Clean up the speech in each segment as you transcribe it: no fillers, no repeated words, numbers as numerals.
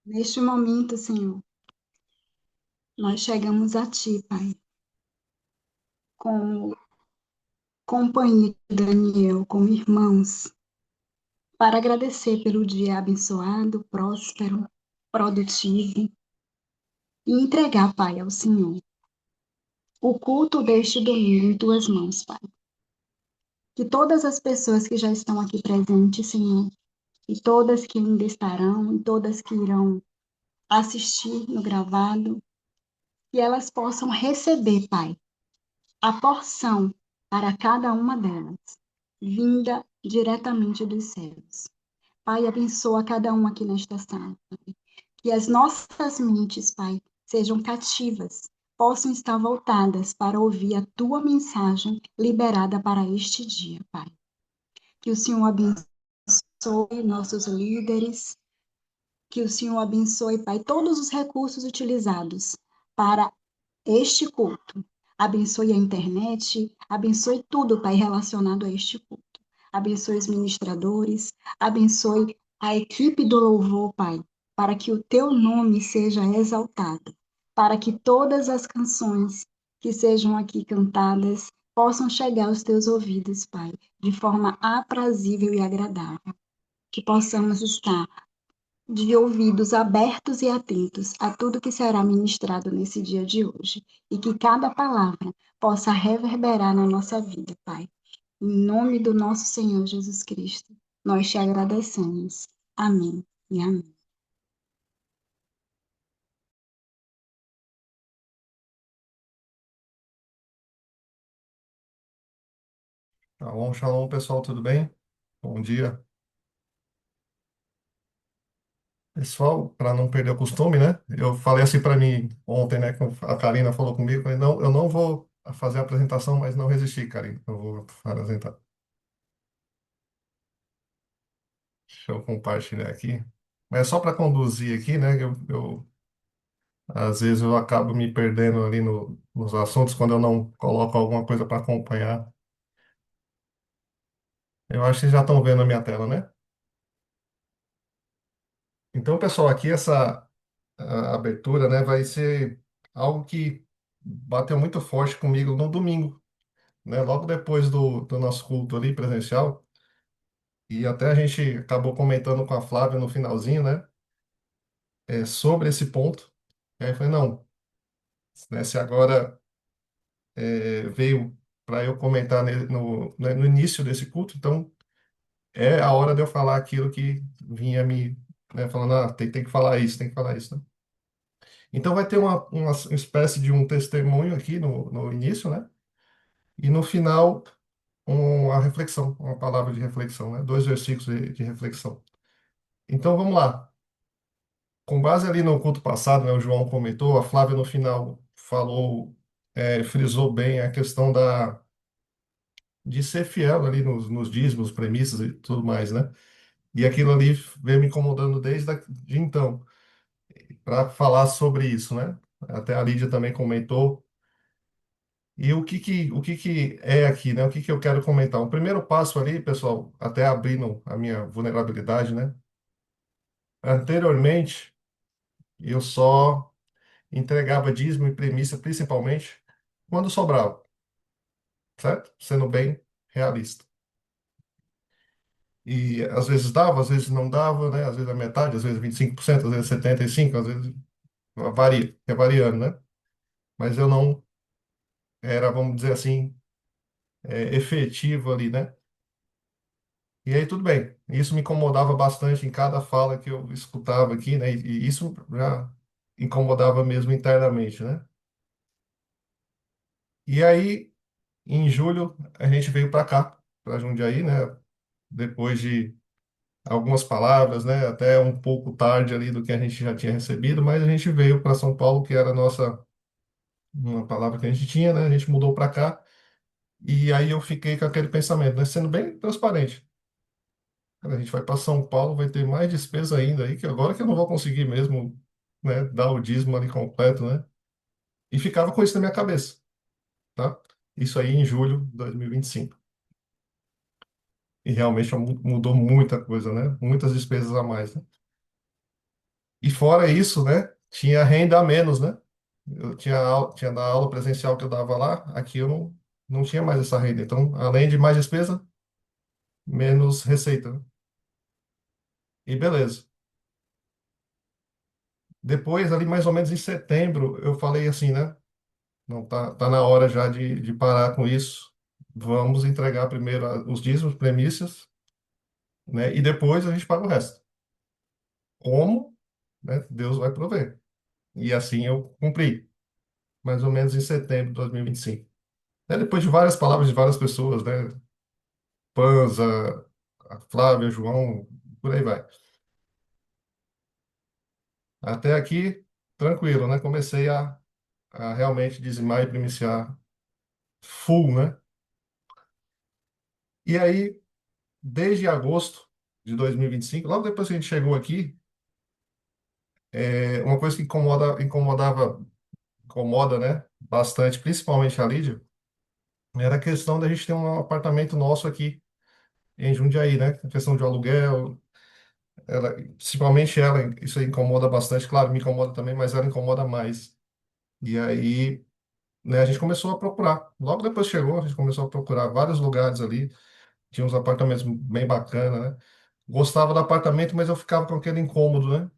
Neste momento, Senhor, nós chegamos a Ti, Pai, como companhia de Daniel, como irmãos, para agradecer pelo dia abençoado, próspero, produtivo e entregar, Pai, ao Senhor o culto deste domingo em Tuas mãos, Pai. Que todas as pessoas que já estão aqui presentes, Senhor, e todas que ainda estarão, e todas que irão assistir no gravado, que elas possam receber, Pai, a porção para cada uma delas, vinda diretamente dos céus. Pai, abençoa cada um aqui nesta sala. Que as nossas mentes, Pai, sejam cativas, possam estar voltadas para ouvir a tua mensagem liberada para este dia, Pai. Que o Senhor abençoe nossos líderes, que o Senhor abençoe, Pai, todos os recursos utilizados para este culto. Abençoe a internet, abençoe tudo, Pai, relacionado a este culto. Abençoe os ministradores, abençoe a equipe do louvor, Pai, para que o teu nome seja exaltado, para que todas as canções que sejam aqui cantadas possam chegar aos teus ouvidos, Pai, de forma aprazível e agradável. Que possamos estar de ouvidos abertos e atentos a tudo que será ministrado nesse dia de hoje, e que cada palavra possa reverberar na nossa vida, Pai. Em nome do nosso Senhor Jesus Cristo, nós te agradecemos. Amém e amém. Shalom, shalom, pessoal, tudo bem? Bom dia. Pessoal, para não perder o costume, né? Eu falei assim para mim ontem, né? Que a Karina falou comigo, eu falei, não, eu não vou fazer a apresentação, mas não resisti, Karina. Eu vou apresentar. Deixa eu compartilhar aqui. Mas é só para conduzir aqui, né? Às vezes eu acabo me perdendo ali nos assuntos quando eu não coloco alguma coisa para acompanhar. Eu acho que vocês já estão vendo a minha tela, né? Então, pessoal, aqui essa a abertura, né, vai ser algo que bateu muito forte comigo no domingo, né, logo depois do nosso culto ali presencial, e até a gente acabou comentando com a Flávia no finalzinho, né, sobre esse ponto. E aí eu falei, não, né, se agora veio para eu comentar no início desse culto, então é a hora de eu falar aquilo que vinha me, né, falando, tem que falar isso, tem que falar isso, né? Então vai ter uma espécie de um testemunho aqui no início, né? E no final, uma reflexão, uma palavra de reflexão, né? Dois versículos de reflexão. Então vamos lá. Com base ali no culto passado, né, o João comentou, a Flávia no final falou, frisou bem a questão de ser fiel ali nos dízimos, premissas e tudo mais, né? E aquilo ali veio me incomodando de então, para falar sobre isso, né? Até a Lídia também comentou. E o que que é aqui, né? O que que eu quero comentar? O primeiro passo ali, pessoal, até abrindo a minha vulnerabilidade, né? Anteriormente, eu só entregava dízimo e premissa, principalmente, quando sobrava, certo? Sendo bem realista. E às vezes dava, às vezes não dava, né? Às vezes a metade, às vezes 25%, às vezes 75%, às vezes varia, é variando, né? Mas eu não era, vamos dizer assim, efetivo ali, né? E aí, tudo bem. Isso me incomodava bastante em cada fala que eu escutava aqui, né? E isso já incomodava mesmo internamente, né? E aí, em julho, a gente veio para cá, para Jundiaí, né? Depois de algumas palavras, né? Até um pouco tarde ali do que a gente já tinha recebido, mas a gente veio para São Paulo, que era a nossa, uma palavra que a gente tinha, né? A gente mudou para cá. E aí eu fiquei com aquele pensamento, né? Sendo bem transparente. Cara, a gente vai para São Paulo, vai ter mais despesa ainda aí, que agora que eu não vou conseguir mesmo, né, dar o dízimo ali completo, né? E ficava com isso na minha cabeça, tá? Isso aí em julho de 2025. E realmente mudou muita coisa, né? Muitas despesas a mais, né? E fora isso, né? Tinha renda a menos, né? Eu tinha da aula presencial que eu dava lá, aqui eu não tinha mais essa renda. Então, além de mais despesa, menos receita, né? E beleza. Depois, ali mais ou menos em setembro, eu falei assim, né? Não, tá na hora já de parar com isso. Vamos entregar primeiro os dízimos, premissas, né? E depois a gente paga o resto. Como, né? Deus vai prover. E assim eu cumpri, mais ou menos em setembro de 2025. Depois de várias palavras de várias pessoas, né? Panza, a Flávia, João, por aí vai. Até aqui, tranquilo, né? Comecei a realmente dizimar e primiciar full, né? E aí, desde agosto de 2025, logo depois que a gente chegou aqui, uma coisa que incomoda, né? Bastante, principalmente a Lídia, era a questão da gente ter um apartamento nosso aqui em Jundiaí, né? A questão de aluguel, principalmente ela, isso aí incomoda bastante, claro, me incomoda também, mas ela incomoda mais. E aí, né, a gente começou a procurar. Logo depois chegou, a gente começou a procurar vários lugares ali, tinha uns apartamentos bem bacanas, né? Gostava do apartamento, mas eu ficava com aquele incômodo, né?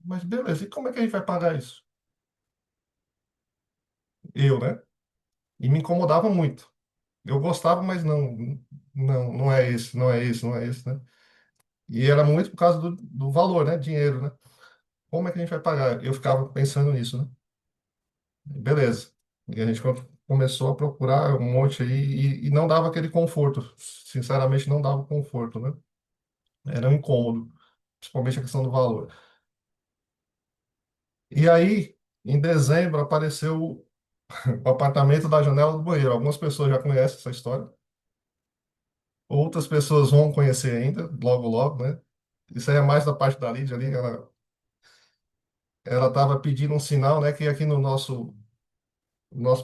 Mas beleza, e como é que a gente vai pagar isso? Eu, né? E me incomodava muito. Eu gostava, mas não é esse, não é esse, não é esse, né? E era muito por causa do valor, né? Dinheiro, né? Como é que a gente vai pagar? Eu ficava pensando nisso, né? Beleza. E a gente começou a procurar um monte aí e não dava aquele conforto. Sinceramente, não dava conforto, né? Era um incômodo, principalmente a questão do valor. E aí, em dezembro, apareceu o apartamento da janela do banheiro. Algumas pessoas já conhecem essa história, outras pessoas vão conhecer ainda, logo, logo, né? Isso aí é mais da parte da Lídia ali. Ela estava pedindo um sinal, né? Que aqui no nosso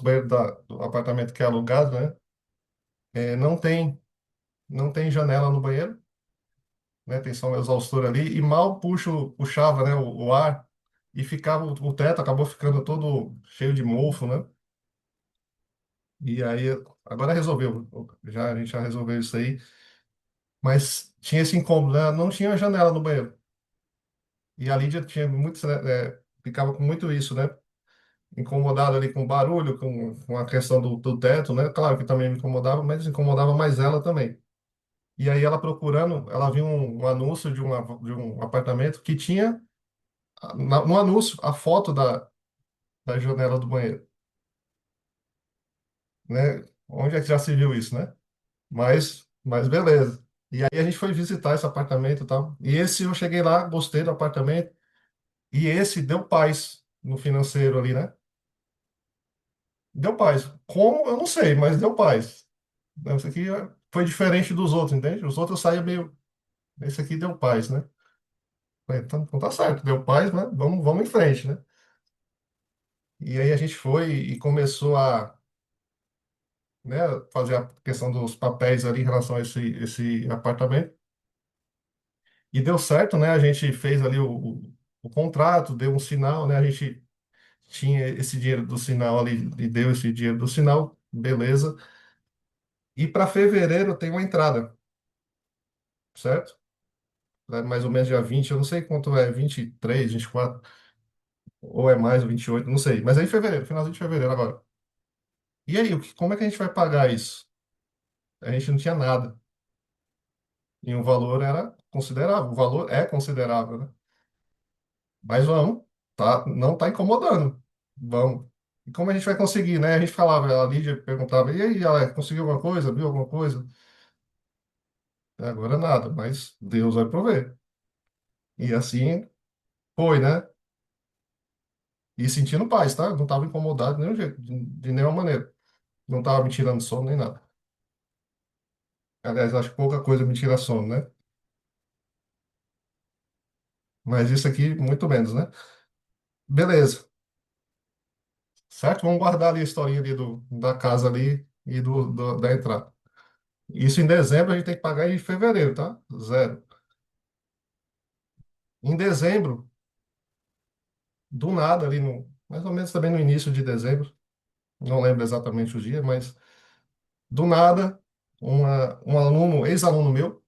banheiro do apartamento que é alugado, né? Não tem janela no banheiro, né? Tem só um exaustor ali e mal puxava, né? O ar e ficava o teto acabou ficando todo cheio de mofo, né? E aí agora resolveu, a gente já resolveu isso aí, mas tinha esse incômodo, né? Não tinha janela no banheiro e a Lídia tinha muito, né, ficava com muito isso, né? Incomodado ali com o barulho, com a questão do teto, né? Claro que também me incomodava, mas incomodava mais ela também. E aí ela procurando, ela viu um anúncio de um apartamento que tinha no anúncio a foto da janela do banheiro, né? Onde é que já se viu isso, né? Mas beleza. E aí a gente foi visitar esse apartamento e tal. E esse eu cheguei lá, gostei do apartamento. E esse deu paz no financeiro ali, né? Deu paz. Como? Eu não sei, mas deu paz. Esse aqui foi diferente dos outros, entende? Os outros saíam meio. Esse aqui deu paz, né? Falei, então tá certo, deu paz, né? Vamos em frente, né? E aí a gente foi e começou a, né, fazer a questão dos papéis ali em relação a esse apartamento. E deu certo, né? A gente fez ali o contrato, deu um sinal, né? A gente tinha esse dinheiro do sinal ali e deu esse dinheiro do sinal, beleza. E para fevereiro tem uma entrada, certo? Mais ou menos dia 20, eu não sei quanto é, 23, 24, ou é mais, ou 28, não sei. Mas é em fevereiro, finalzinho de fevereiro agora. E aí, como é que a gente vai pagar isso? A gente não tinha nada. E o valor era considerável. O valor é considerável, né? Mas vamos, tá? Não tá incomodando. Vamos. E como a gente vai conseguir, né? A gente falava, a Lídia perguntava, e aí, Alex, conseguiu alguma coisa? Viu alguma coisa? Até agora nada, mas Deus vai prover. E assim foi, né? E sentindo paz, tá? Não estava incomodado de nenhum jeito, de nenhuma maneira. Não estava me tirando sono nem nada. Aliás, acho que pouca coisa me tira sono, né? Mas isso aqui, muito menos, né? Beleza, certo? Vamos guardar ali a historinha ali da casa ali e da entrada. Isso em dezembro a gente tem que pagar em fevereiro, tá? Zero. Em dezembro. do nada, ali no, mais ou menos também no início de dezembro, não lembro exatamente o dia, mas do nada, um aluno, ex-aluno meu,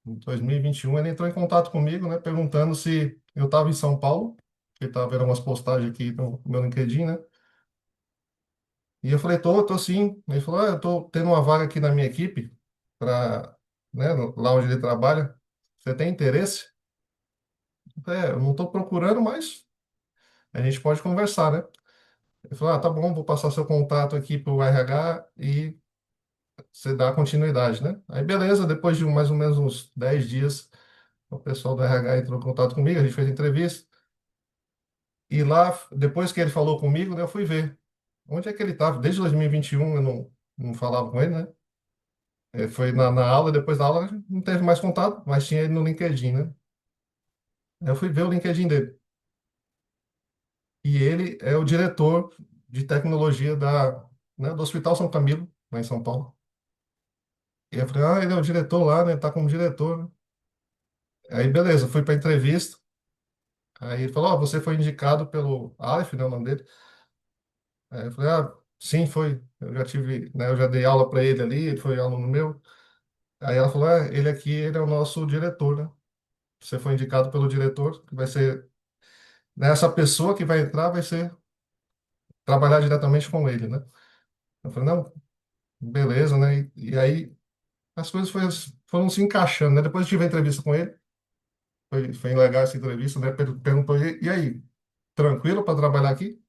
em 2021, ele entrou em contato comigo, né, perguntando se eu estava em São Paulo, que estava vendo umas postagens aqui no meu LinkedIn, né? E eu falei, tô sim. Ele falou, eu tô tendo uma vaga aqui na minha equipe, para, né, lá onde ele trabalha. Você tem interesse? Eu falei, eu não estou procurando, mas a gente pode conversar, né? Ele falou, tá bom, vou passar seu contato aqui para o RH e você dá continuidade, né? Aí beleza, depois de mais ou menos uns 10 dias, o pessoal do RH entrou em contato comigo, a gente fez entrevista. E lá, depois que ele falou comigo, né, eu fui ver onde é que ele estava. Desde 2021 eu não falava com ele, né? Foi na aula, depois da aula a gente não teve mais contato, mas tinha ele no LinkedIn, né? Aí eu fui ver o LinkedIn dele. E ele é o diretor de tecnologia né, do Hospital São Camilo, lá em São Paulo. E eu falei, ele é o diretor lá, né? Tá como diretor, né? Aí, beleza, fui para entrevista. Aí ele falou, você foi indicado pelo Aleph, né, o nome dele. Aí eu falei, sim, foi. Eu já tive, né, eu já dei aula para ele ali, ele foi aluno meu. Aí ela falou, ele aqui, ele é o nosso diretor, né? Você foi indicado pelo diretor, que vai ser, né, essa pessoa que vai entrar vai ser trabalhar diretamente com ele, né? Eu falei, não, beleza, né? E aí as coisas foram se encaixando, né? Depois eu tive a entrevista com ele, foi legal essa entrevista, né? Perguntou, e aí, tranquilo para trabalhar aqui?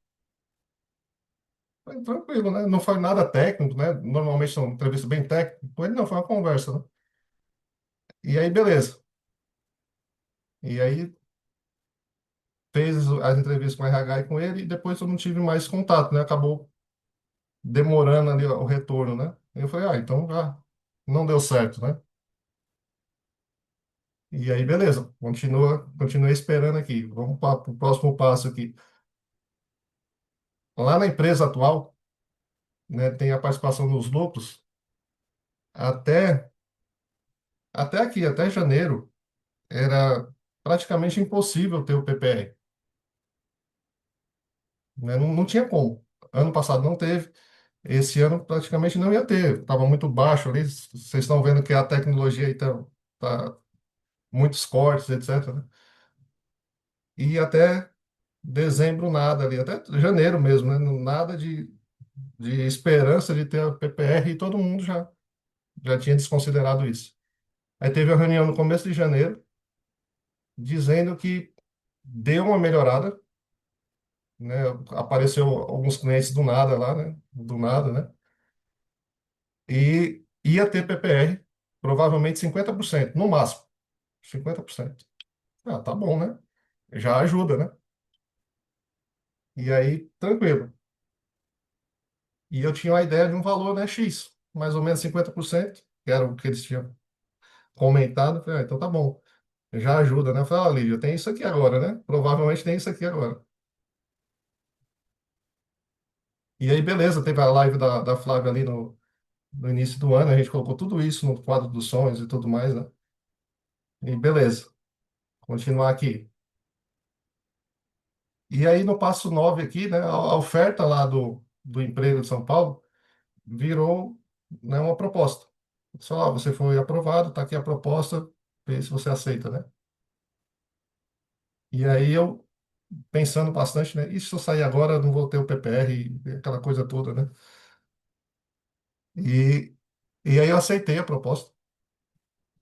Falei, tranquilo, né? Não foi nada técnico, né? Normalmente são entrevistas bem técnicas, com ele não, foi uma conversa, né? E aí, beleza. E aí fez as entrevistas com o RH e com ele, e depois eu não tive mais contato, né? Acabou demorando ali o retorno, né? Eu falei, então já não deu certo, né? E aí, beleza, continuei esperando aqui. Vamos para o próximo passo aqui. Lá na empresa atual, né, tem a participação nos lucros até, até aqui, até janeiro, era praticamente impossível ter o PPR, né? Não tinha como. Ano passado não teve, esse ano praticamente não ia ter, estava muito baixo ali. Vocês estão vendo que a tecnologia aí tá muitos cortes, etc, né? E até dezembro nada ali, até janeiro mesmo, né? Nada de esperança de ter a PPR e todo mundo já tinha desconsiderado isso. Aí teve a reunião no começo de janeiro, dizendo que deu uma melhorada, né? Apareceu alguns clientes do nada lá, né? Do nada, né? E ia ter PPR, provavelmente 50% no máximo, 50%. Tá bom, né? Já ajuda, né? E aí, tranquilo. E eu tinha uma ideia de um valor, né, X, mais ou menos 50%, que era o que eles tinham comentado. Eu falei, então tá bom, já ajuda, né? Eu falei, Lídia, tem isso aqui agora, né? Provavelmente tem isso aqui agora. E aí, beleza, teve a live da Flávia ali no início do ano, a gente colocou tudo isso no quadro dos sonhos e tudo mais, né? E beleza, continuar aqui. E aí, no passo 9 aqui, né, a oferta lá do emprego de São Paulo virou, né, uma proposta. Só, você foi aprovado, tá aqui a proposta, vê se você aceita, né? E aí eu, pensando bastante, né? E se eu sair agora, eu não vou ter o PPR, e aquela coisa toda, né? E, e aí eu aceitei a proposta.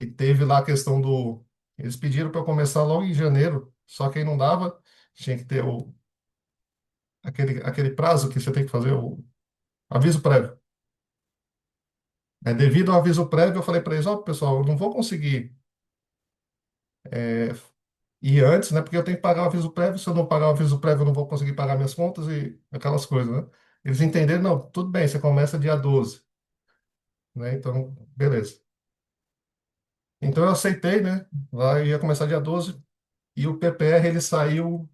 E teve lá a questão do. Eles pediram para eu começar logo em janeiro, só que aí não dava, tinha que ter aquele prazo que você tem que fazer, o aviso prévio. Devido ao aviso prévio, eu falei para eles: ó, pessoal, eu não vou conseguir é, ir antes, né? Porque eu tenho que pagar o aviso prévio. Se eu não pagar o aviso prévio, eu não vou conseguir pagar minhas contas e aquelas coisas, né? Eles entenderam: não, tudo bem, você começa dia 12, né? Então, beleza. Então eu aceitei, né? Lá ia começar dia 12 e o PPR ele saiu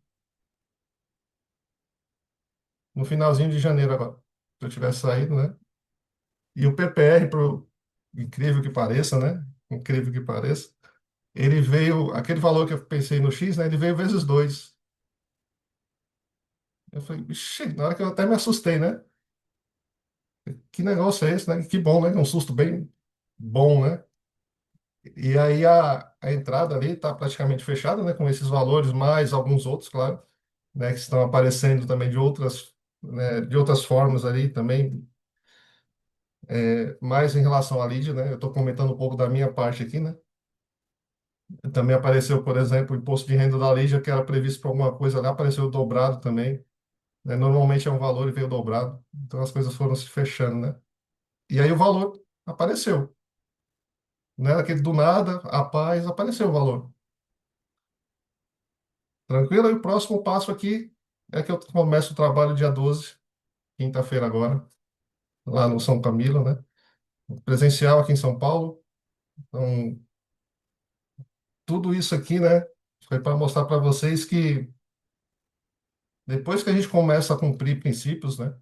no finalzinho de janeiro agora. Se eu tivesse saído, né? E o PPR, pro incrível que pareça, né? Incrível que pareça, ele veio, aquele valor que eu pensei no X, né? Ele veio vezes dois. Eu falei, "Ixi", na hora que eu até me assustei, né? Que negócio é esse, né? Que bom, né? Um susto bem bom, né? E aí a entrada ali está praticamente fechada, né? Com esses valores, mais alguns outros, claro, né? Que estão aparecendo também de outras, né? De outras formas ali também, mais em relação à Lídia, né? Eu estou comentando um pouco da minha parte aqui, né? Também apareceu, por exemplo, o imposto de renda da Lígia, que era previsto para alguma coisa lá, apareceu dobrado também, né? Normalmente é um valor e veio dobrado. Então as coisas foram se fechando, né? E aí o valor apareceu, né? Aquele do nada, a paz, apareceu o valor. Tranquilo? E o próximo passo aqui é que eu começo o trabalho dia 12, quinta-feira agora, lá no São Camilo, né? Presencial aqui em São Paulo. Então, tudo isso aqui, né? Foi para mostrar para vocês que depois que a gente começa a cumprir princípios, né?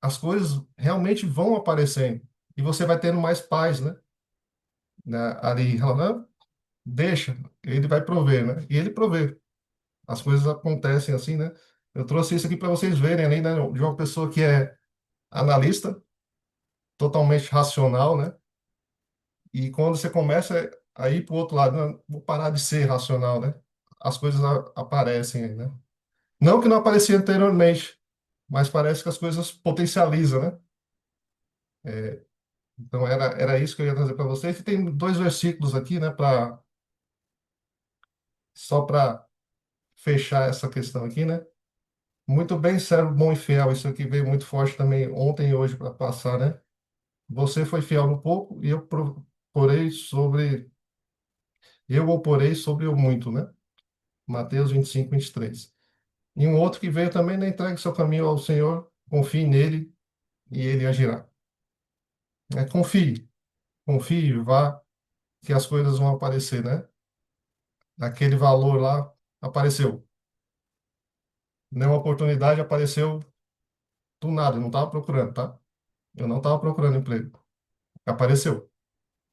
As coisas realmente vão aparecendo. E você vai tendo mais paz, Ali, ela, não, deixa, ele vai prover, né? E ele provê. As coisas acontecem assim, né? Eu trouxe isso aqui para vocês verem, além, né, de uma pessoa que é analista, totalmente racional, né? E quando você começa a ir para o outro lado, não, vou parar de ser racional, né? As coisas aparecem aí, né? Não que não aparecia anteriormente, mas parece que as coisas potencializam, né? Então era isso que eu ia trazer para vocês. E tem dois versículos aqui, né? Só para fechar essa questão aqui, né? Muito bem, servo bom e fiel. Isso aqui veio muito forte também ontem e hoje para passar, né? Você foi fiel no pouco e porei sobre, eu o porei sobre o muito, né? Mateus 25, 23. E um outro que veio também, né? Entregue seu caminho ao Senhor, confie nele e ele agirá. Confie, confie, vá, que as coisas vão aparecer, né? Aquele valor lá apareceu. Não, uma oportunidade apareceu do nada, eu não estava procurando, tá? Eu não estava procurando emprego. Apareceu.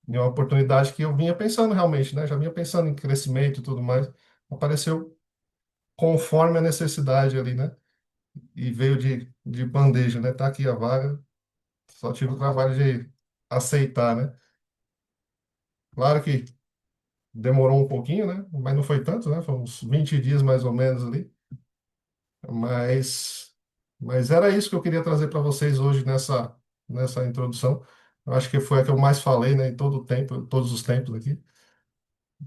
E é uma oportunidade que eu vinha pensando realmente, né? Já vinha pensando em crescimento e tudo mais. Apareceu conforme a necessidade ali, né? E veio de bandeja, né? Tá aqui a vaga, só tive o trabalho de aceitar, né? Claro que demorou um pouquinho, né? Mas não foi tanto, né? Foi uns 20 dias mais ou menos ali. Mas, mas era isso que eu queria trazer para vocês hoje nessa introdução. Eu acho que foi a que eu mais falei, né? Em todo o tempo, todos os tempos aqui.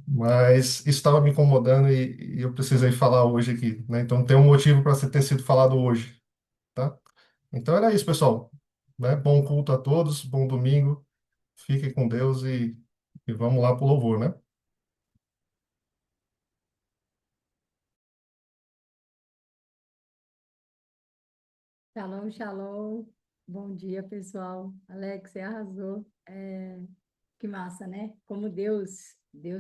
Mas isso estava me incomodando e eu precisei falar hoje aqui, né? Então tem um motivo para ter sido falado hoje, tá? Então era isso, pessoal, né? Bom culto a todos, bom domingo, fiquem com Deus e vamos lá pro louvor, né? Shalom, shalom. Bom dia, pessoal. Alex, você arrasou. Que massa, né? Como Deus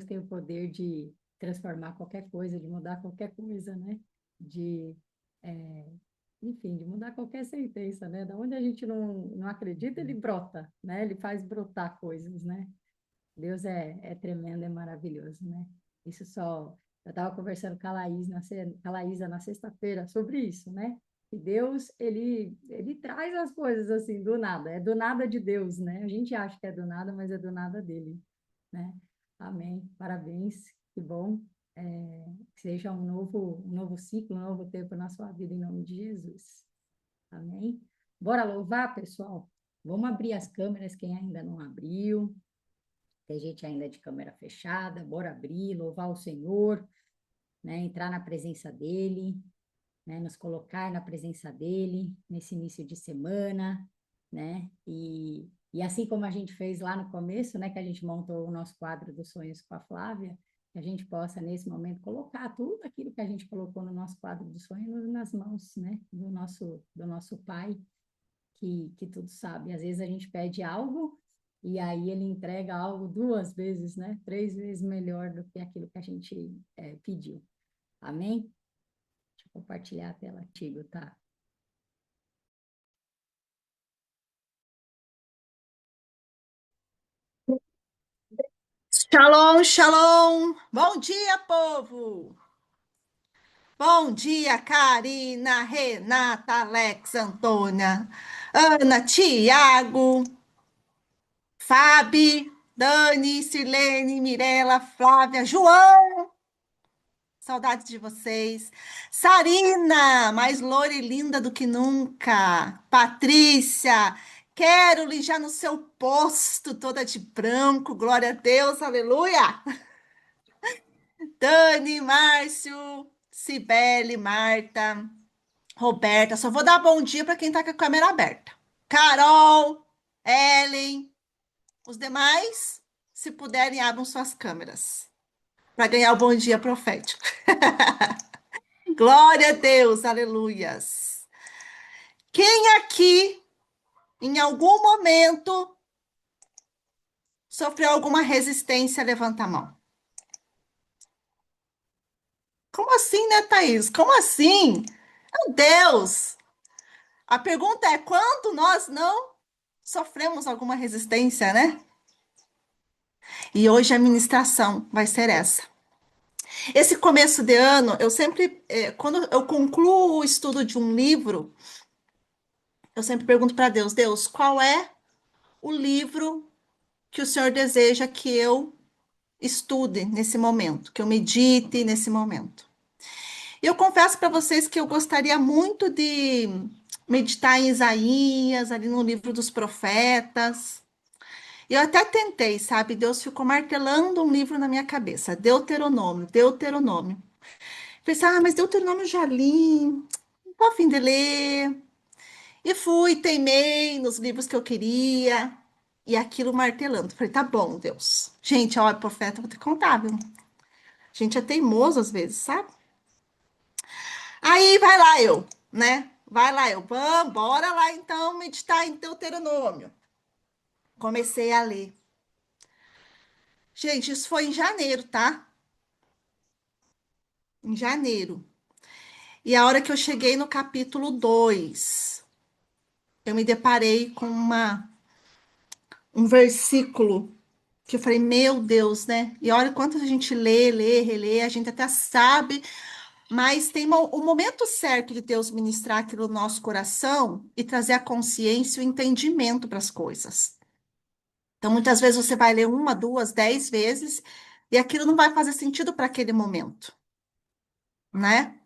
tem o poder de transformar qualquer coisa, de mudar qualquer coisa, né? De, é, enfim, de mudar qualquer sentença, né? Da onde a gente não acredita, ele brota, né? Ele faz brotar coisas, né? Deus é tremendo, é maravilhoso, né? Isso só. Eu estava conversando com a com a Laísa na sexta-feira sobre isso, né? E Deus, ele traz as coisas assim, do nada. É do nada de Deus, né? A gente acha que é do nada, mas é do nada dele, né? Amém. Parabéns. Que bom. Que seja um novo ciclo, um novo tempo na sua vida, em nome de Jesus. Amém. Bora louvar, pessoal? Vamos abrir as câmeras, quem ainda não abriu. Tem gente ainda de câmera fechada, bora abrir, louvar o Senhor, né? Entrar na presença dEle, né? Nos colocar na presença dEle nesse início de semana, né? E assim como a gente fez lá no começo, né? Que a gente montou o nosso quadro dos sonhos com a Flávia, que a gente possa, nesse momento, colocar tudo aquilo que a gente colocou no nosso quadro dos sonhos nas mãos, né? Do nosso Pai, que tudo sabe. Às vezes a gente pede algo e aí ele entrega algo duas vezes, né? Três vezes melhor do que aquilo que a gente pediu. Amém? Deixa eu compartilhar a tela contigo, tá? Shalom, shalom. Bom dia, povo. Bom dia, Karina, Renata, Alex, Antônia, Ana, Tiago, Fabi, Dani, Sirlene, Mirela, Flávia, João, saudades de vocês. Sarina, mais loira e linda do que nunca. Patrícia, quero já no seu posto, toda de branco, glória a Deus, aleluia. Dani, Márcio, Cibele, Marta, Roberta, só vou dar bom dia para quem está com a câmera aberta. Carol, Ellen, os demais, se puderem, abram suas câmeras para ganhar o bom dia profético. Glória a Deus, aleluias. Quem aqui, em algum momento, sofreu alguma resistência, levanta a mão. Como assim, né, Thaís? Como assim? Meu Deus! A pergunta é: quando nós não sofremos alguma resistência, né? E hoje a ministração vai ser essa. Esse começo de ano, eu sempre, quando eu concluo o estudo de um livro, eu sempre pergunto para Deus: Deus, qual é o livro que o Senhor deseja que eu estude nesse momento, que eu medite nesse momento? E eu confesso para vocês que eu gostaria muito de meditar em Isaías, ali no livro dos profetas. Eu até tentei, sabe? Deus ficou martelando um livro na minha cabeça, Deuteronômio, Deuteronômio. Pensei, mas Deuteronômio eu já li, não tô a fim de ler. E fui, teimei nos livros que eu queria, e aquilo martelando. Falei, tá bom, Deus. Gente, ó, profeta, vou te contar, viu? A gente é teimoso às vezes, sabe? Aí vai lá eu, né? Vai lá eu, vamos, bora lá então meditar em Deuteronômio. Comecei a ler. Gente, isso foi em janeiro, tá? Em janeiro. E a hora que eu cheguei no capítulo 2, eu me deparei com um versículo que eu falei, meu Deus, né? E olha quanto a gente lê, relê, a gente até sabe, mas tem o momento certo de Deus ministrar aquilo no nosso coração e trazer a consciência e o entendimento para as coisas. Então, muitas vezes você vai ler uma, duas, 10 vezes e aquilo não vai fazer sentido para aquele momento, né?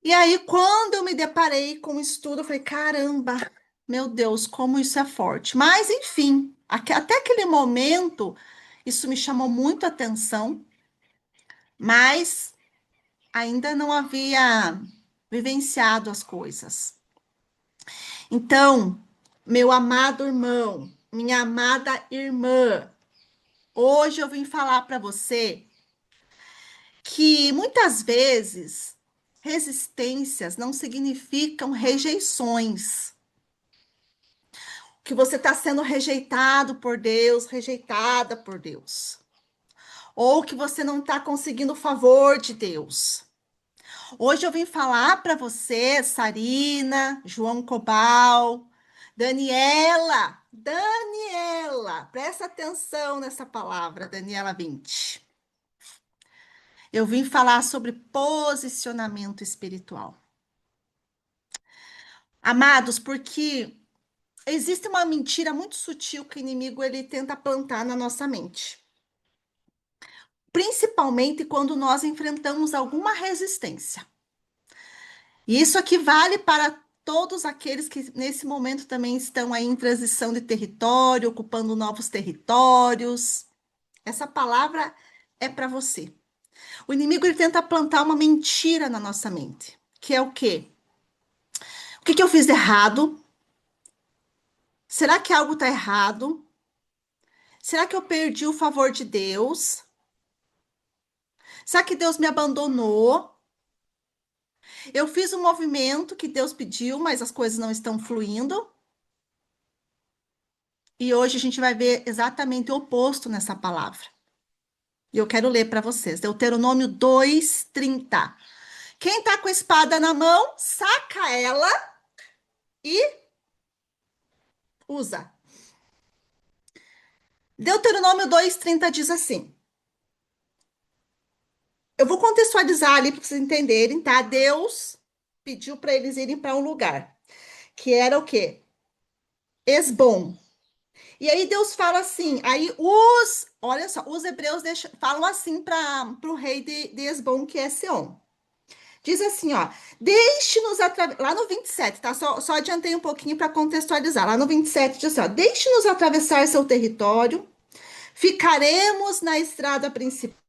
E aí, quando eu me deparei com o estudo, eu falei, caramba, meu Deus, como isso é forte. Mas, enfim, até aquele momento, isso me chamou muito a atenção, mas ainda não havia vivenciado as coisas. Então, meu amado irmão, minha amada irmã, hoje eu vim falar para você que muitas vezes resistências não significam rejeições. Que você está sendo rejeitado por Deus, rejeitada por Deus. Ou que você não está conseguindo o favor de Deus. Hoje eu vim falar para você, Sarina, João Cobal, Daniela, presta atenção nessa palavra, Daniela 20. Eu vim falar sobre posicionamento espiritual. Amados, porque existe uma mentira muito sutil que o inimigo ele tenta plantar na nossa mente. Principalmente quando nós enfrentamos alguma resistência. E isso aqui vale para todos aqueles que nesse momento também estão aí em transição de território, ocupando novos territórios. Essa palavra é para você. O inimigo ele tenta plantar uma mentira na nossa mente, que é o quê? O que eu fiz de errado? Será que algo está errado? Será que eu perdi o favor de Deus? Será que Deus me abandonou? Eu fiz um movimento que Deus pediu, mas as coisas não estão fluindo. E hoje a gente vai ver exatamente o oposto nessa palavra. E eu quero ler para vocês. Deuteronômio 2:30. Quem está com a espada na mão, saca ela e usa. Deuteronômio 2:30 diz assim: Eu vou contextualizar ali para vocês entenderem, tá? Deus pediu para eles irem para um lugar, que era o quê? Esbom. E aí Deus fala assim, olha só, os hebreus falam assim para o rei de Esbom, que é Seom. Diz assim, ó, deixe-nos atravessar, lá no 27, tá? Só adiantei um pouquinho para contextualizar. Lá no 27 diz assim, ó, deixe-nos atravessar seu território, ficaremos na estrada principal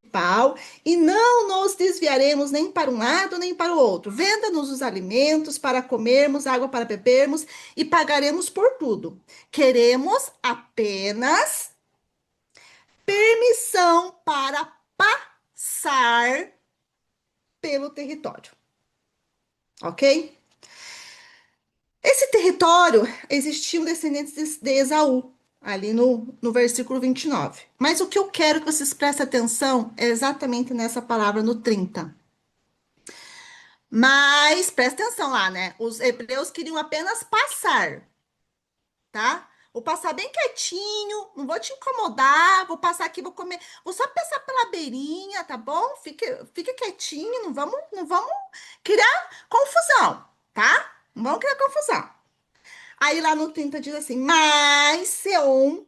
e não nos desviaremos nem para um lado nem para o outro. Venda-nos os alimentos para comermos, água para bebermos e pagaremos por tudo. Queremos apenas permissão para passar pelo território, ok? Esse território existiam descendentes de Esaú, ali no versículo 29. Mas o que eu quero que vocês prestem atenção é exatamente nessa palavra no 30. Mas presta atenção lá, né? Os hebreus queriam apenas passar, tá? Vou passar bem quietinho, não vou te incomodar, vou passar aqui, vou comer, vou só passar pela beirinha, tá bom? Fique quietinho, não vamos criar confusão, tá? Não vamos criar confusão. Aí lá no 30 diz assim: Mas Seom,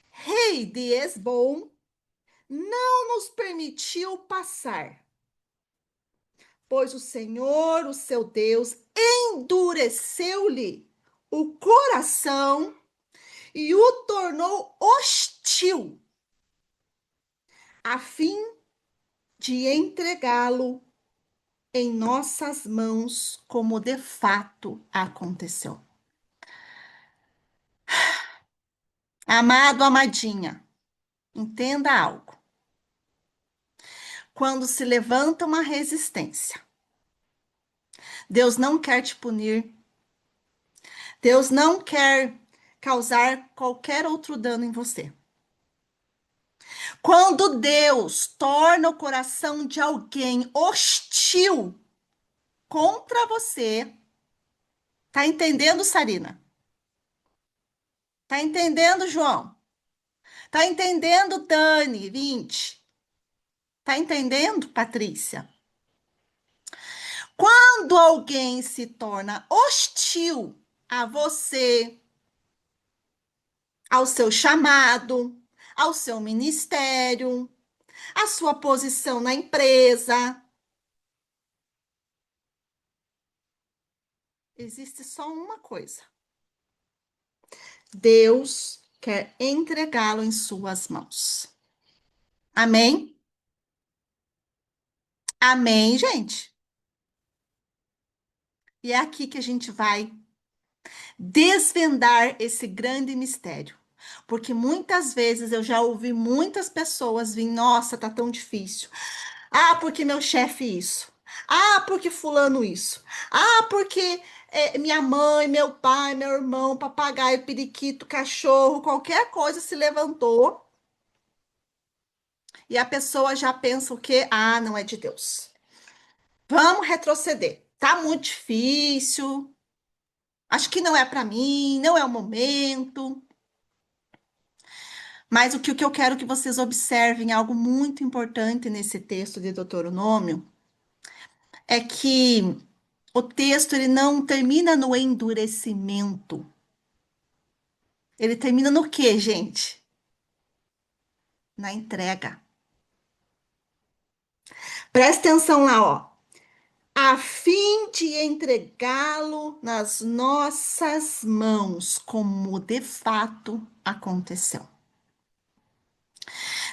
rei de Esbom, não nos permitiu passar, pois o Senhor, o seu Deus, endureceu-lhe o coração e o tornou hostil, a fim de entregá-lo em nossas mãos, como de fato aconteceu. Amado, amadinha, entenda algo. Quando se levanta uma resistência, Deus não quer te punir. Deus não quer causar qualquer outro dano em você. Quando Deus torna o coração de alguém hostil contra você, tá entendendo, Sarina? Tá entendendo, João? Tá entendendo, Dani, 20? Tá entendendo, Patrícia? Quando alguém se torna hostil a você, ao seu chamado, ao seu ministério, à sua posição na empresa, existe só uma coisa: Deus quer entregá-lo em suas mãos. Amém? Amém, gente? E é aqui que a gente vai desvendar esse grande mistério. Porque muitas vezes eu já ouvi muitas pessoas virem, nossa, tá tão difícil. Ah, porque meu chefe isso. Ah, porque fulano isso. Ah, porque minha mãe, meu pai, meu irmão, papagaio, periquito, cachorro, qualquer coisa se levantou e a pessoa já pensa o quê? Ah, não é de Deus. Vamos retroceder. Tá muito difícil. Acho que não é para mim, não é o momento. Mas o que eu quero que vocês observem, algo muito importante nesse texto de Deuteronômio, é que o texto ele não termina no endurecimento. Ele termina no quê, gente? Na entrega. Presta atenção lá, ó. A fim de entregá-lo nas nossas mãos, como de fato aconteceu.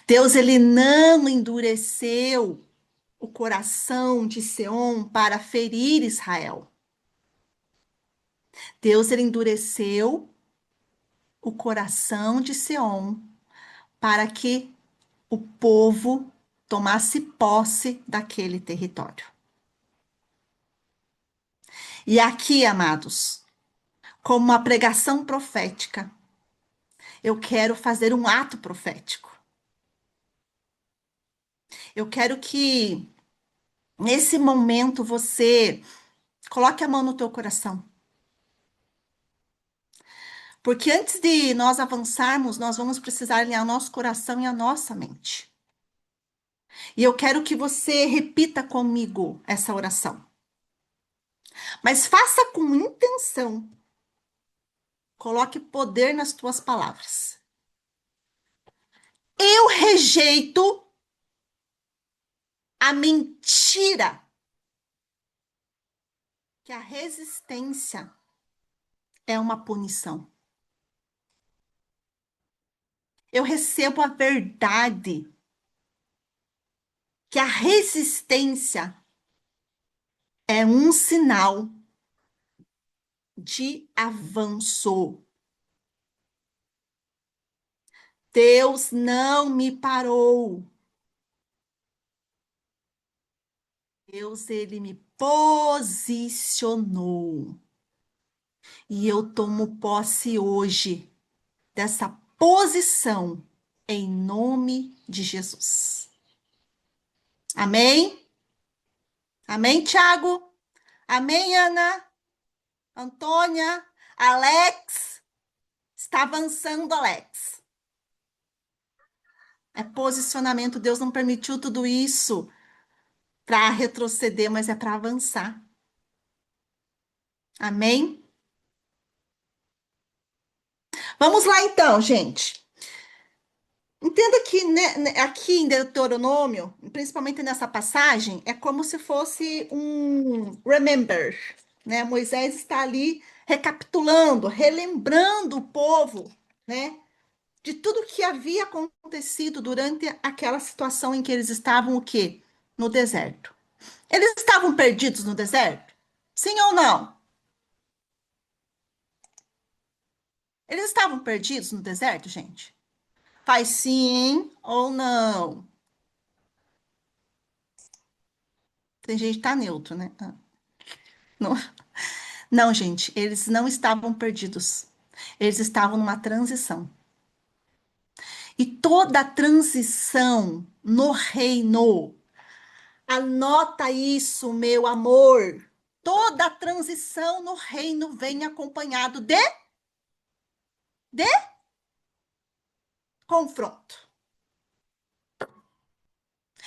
Deus ele não endureceu o coração de Seom para ferir Israel. Deus ele endureceu o coração de Seom para que o povo tomasse posse daquele território. E aqui, amados, como uma pregação profética, eu quero fazer um ato profético. Eu quero que nesse momento você coloque a mão no teu coração. Porque antes de nós avançarmos, nós vamos precisar alinhar o nosso coração e a nossa mente. E eu quero que você repita comigo essa oração. Mas faça com intenção. Coloque poder nas tuas palavras. Eu rejeito a mentira que a resistência é uma punição. Eu recebo a verdade que a resistência é um sinal de avanço. Deus não me parou. Deus, ele me posicionou. E eu tomo posse hoje dessa posição em nome de Jesus. Amém? Amém, Tiago? Amém, Ana? Antônia? Alex? Está avançando, Alex. É posicionamento. Deus não permitiu tudo isso para retroceder, mas é para avançar. Amém? Vamos lá então, gente. Entenda que aqui em Deuteronômio, principalmente nessa passagem, é como se fosse um remember, né? Moisés está ali recapitulando, relembrando o povo, né? De tudo que havia acontecido durante aquela situação em que eles estavam o quê? No deserto. Eles estavam perdidos no deserto? Sim ou não? Eles estavam perdidos no deserto, gente? Faz sim ou não? Tem gente que tá neutro, né? Não, não, gente, eles não estavam perdidos. Eles estavam numa transição. E toda transição no reino, anota isso, meu amor. Toda transição no reino vem acompanhado de confronto.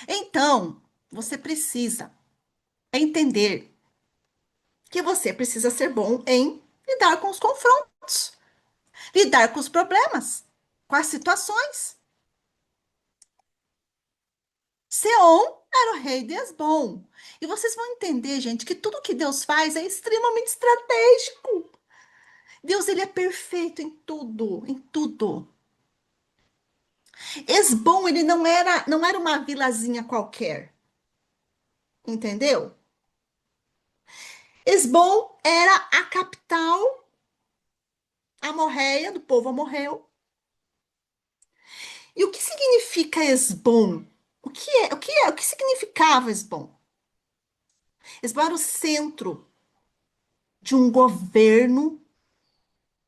Então, você precisa entender que você precisa ser bom em lidar com os confrontos, lidar com os problemas, com as situações. Seom era o rei de Hesbom. E vocês vão entender, gente, que tudo que Deus faz é extremamente estratégico. Deus, ele é perfeito em tudo, em tudo. Hesbom, ele não era uma vilazinha qualquer, entendeu? Hesbom era a capital amorreia, do povo amorreu. E o que significa Hesbom? O que significava Hesbom? Hesbom era o centro de um governo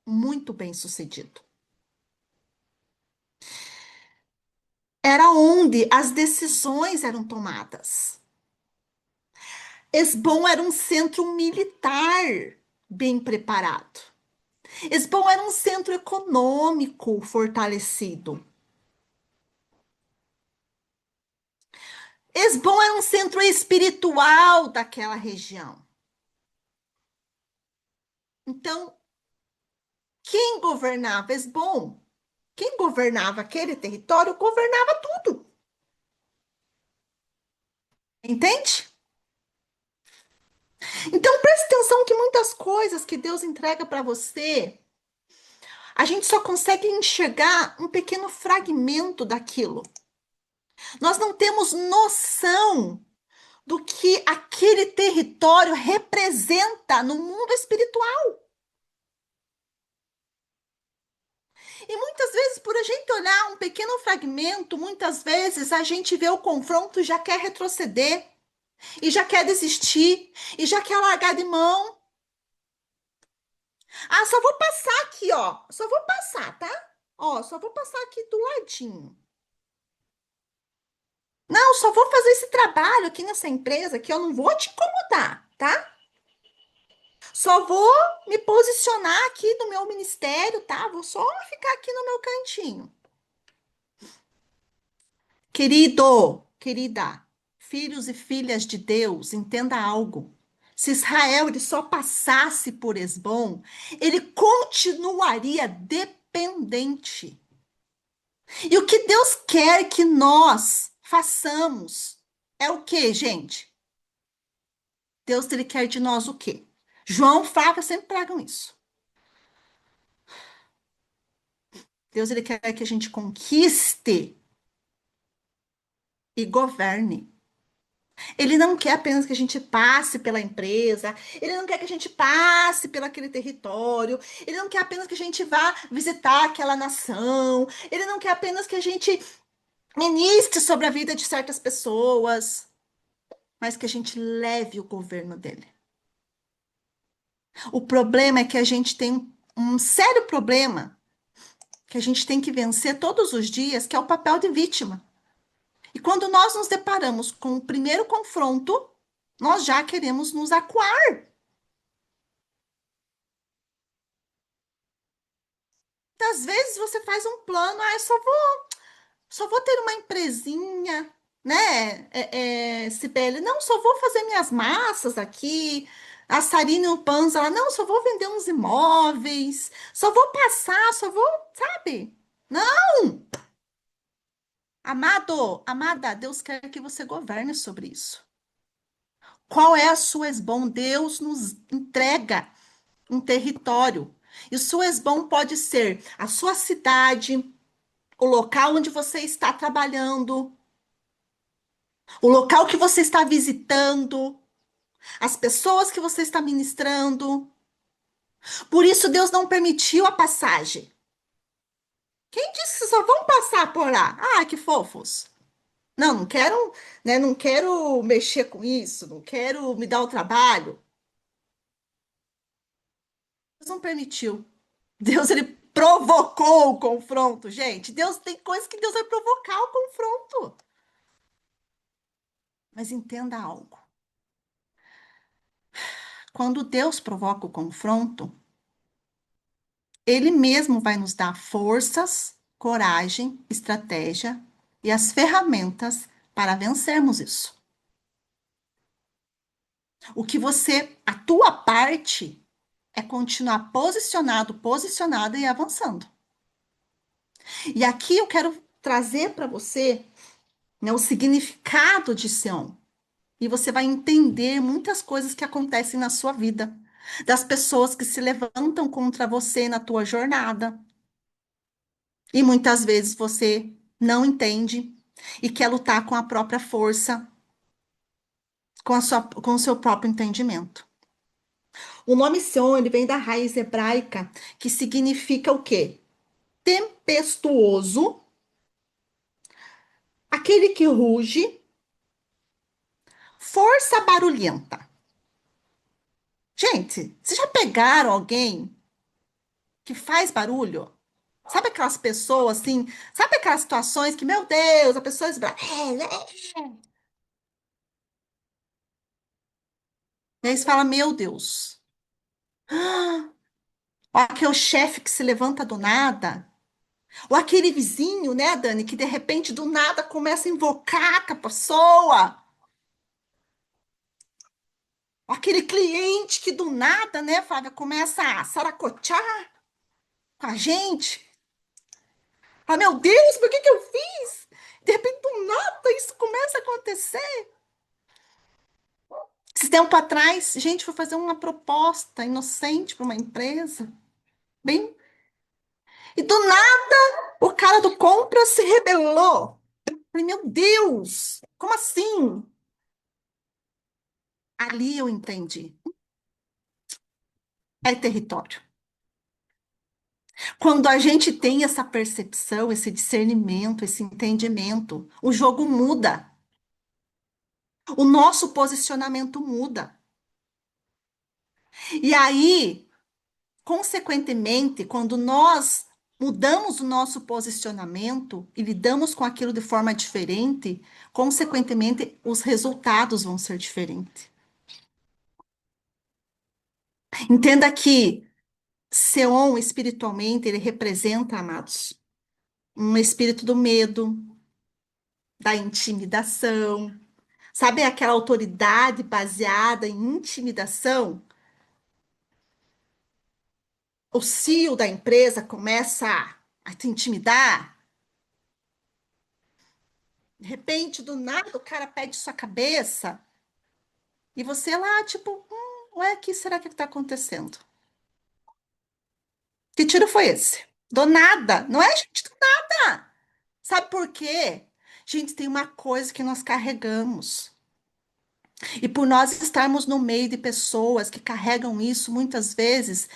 muito bem sucedido. Era onde as decisões eram tomadas. Hesbom era um centro militar bem preparado. Hesbom era um centro econômico fortalecido. Hesbom era um centro espiritual daquela região. Então, quem governava Hesbom, quem governava aquele território, governava tudo. Entende? Então, preste atenção que muitas coisas que Deus entrega para você, a gente só consegue enxergar um pequeno fragmento daquilo. Nós não temos noção do que aquele território representa no mundo espiritual. E muitas vezes, por a gente olhar um pequeno fragmento, muitas vezes a gente vê o confronto e já quer retroceder, e já quer desistir, e já quer largar de mão. Ah, só vou passar aqui, ó. Só vou passar, tá? Ó, só vou passar aqui do ladinho. Não, só vou fazer esse trabalho aqui nessa empresa que eu não vou te incomodar, tá? Só vou me posicionar aqui no meu ministério, tá? Vou só ficar aqui no meu cantinho. Querido, querida, filhos e filhas de Deus, entenda algo. Se Israel ele só passasse por Hesbom, ele continuaria dependente. E o que Deus quer que nós façamos é o quê, gente? Deus ele quer de nós o quê? João, Flávia sempre pregam isso. Deus ele quer que a gente conquiste e governe. Ele não quer apenas que a gente passe pela empresa, ele não quer que a gente passe pelo aquele território, ele não quer apenas que a gente vá visitar aquela nação, ele não quer apenas que a gente ministre sobre a vida de certas pessoas, mas que a gente leve o governo dele. O problema é que a gente tem um sério problema que a gente tem que vencer todos os dias, que é o papel de vítima. E quando nós nos deparamos com o primeiro confronto, nós já queremos nos acuar. Às vezes você faz um plano, só vou ter uma empresinha, né, Cibele? Não, só vou fazer minhas massas aqui, a Sarina e o Panza, ela, não, só vou vender uns imóveis, só vou passar, só vou, sabe? Não! Amado, amada, Deus quer que você governe sobre isso. Qual é a sua esbom? Deus nos entrega um território. E o seu esbom pode ser a sua cidade, o local onde você está trabalhando, o local que você está visitando, as pessoas que você está ministrando. Por isso, Deus não permitiu a passagem. Quem disse que só vão passar por lá? Ah, que fofos. Não, não quero, né, não quero mexer com isso, não quero me dar o trabalho. Deus não permitiu. Deus, ele provocou o confronto, gente. Deus tem coisas que Deus vai provocar o confronto. Mas entenda algo. Quando Deus provoca o confronto, Ele mesmo vai nos dar forças, coragem, estratégia e as ferramentas para vencermos isso. O que você, a tua parte, é continuar posicionado, posicionada e avançando. E aqui eu quero trazer para você, né, o significado de Sião. E você vai entender muitas coisas que acontecem na sua vida, das pessoas que se levantam contra você na tua jornada. E muitas vezes você não entende e quer lutar com a própria força, com o seu próprio entendimento. O nome Sion, ele vem da raiz hebraica, que significa o quê? Tempestuoso, aquele que ruge, força barulhenta. Gente, vocês já pegaram alguém que faz barulho? Sabe aquelas pessoas assim? Sabe aquelas situações que, meu Deus, a pessoa esbra... E aí você fala, meu Deus. Ou aquele chefe que se levanta do nada. Ou aquele vizinho, né, Dani, que de repente do nada começa a invocar com a pessoa. Ou aquele cliente que do nada, né, Flávia, começa a saracotear com a gente. Fala, meu Deus, por que que eu fiz? De repente, do nada, isso começa a acontecer. Esse tempo atrás, gente, foi fazer uma proposta inocente para uma empresa. Bem, e do nada, o cara do compra se rebelou. Falei, meu Deus, como assim? Ali eu entendi. É território. Quando a gente tem essa percepção, esse discernimento, esse entendimento, o jogo muda. O nosso posicionamento muda. E aí, consequentemente, quando nós mudamos o nosso posicionamento e lidamos com aquilo de forma diferente, consequentemente, os resultados vão ser diferentes. Entenda que Seon, espiritualmente, ele representa, amados, um espírito do medo, da intimidação. Sabe aquela autoridade baseada em intimidação? O CEO da empresa começa a te intimidar. De repente, do nada, o cara pede sua cabeça. E você lá, tipo, ué, o que será que está acontecendo? Que tiro foi esse? Do nada. Não é, gente, do nada. Sabe por quê? Gente, tem uma coisa que nós carregamos. E por nós estarmos no meio de pessoas que carregam isso, muitas vezes,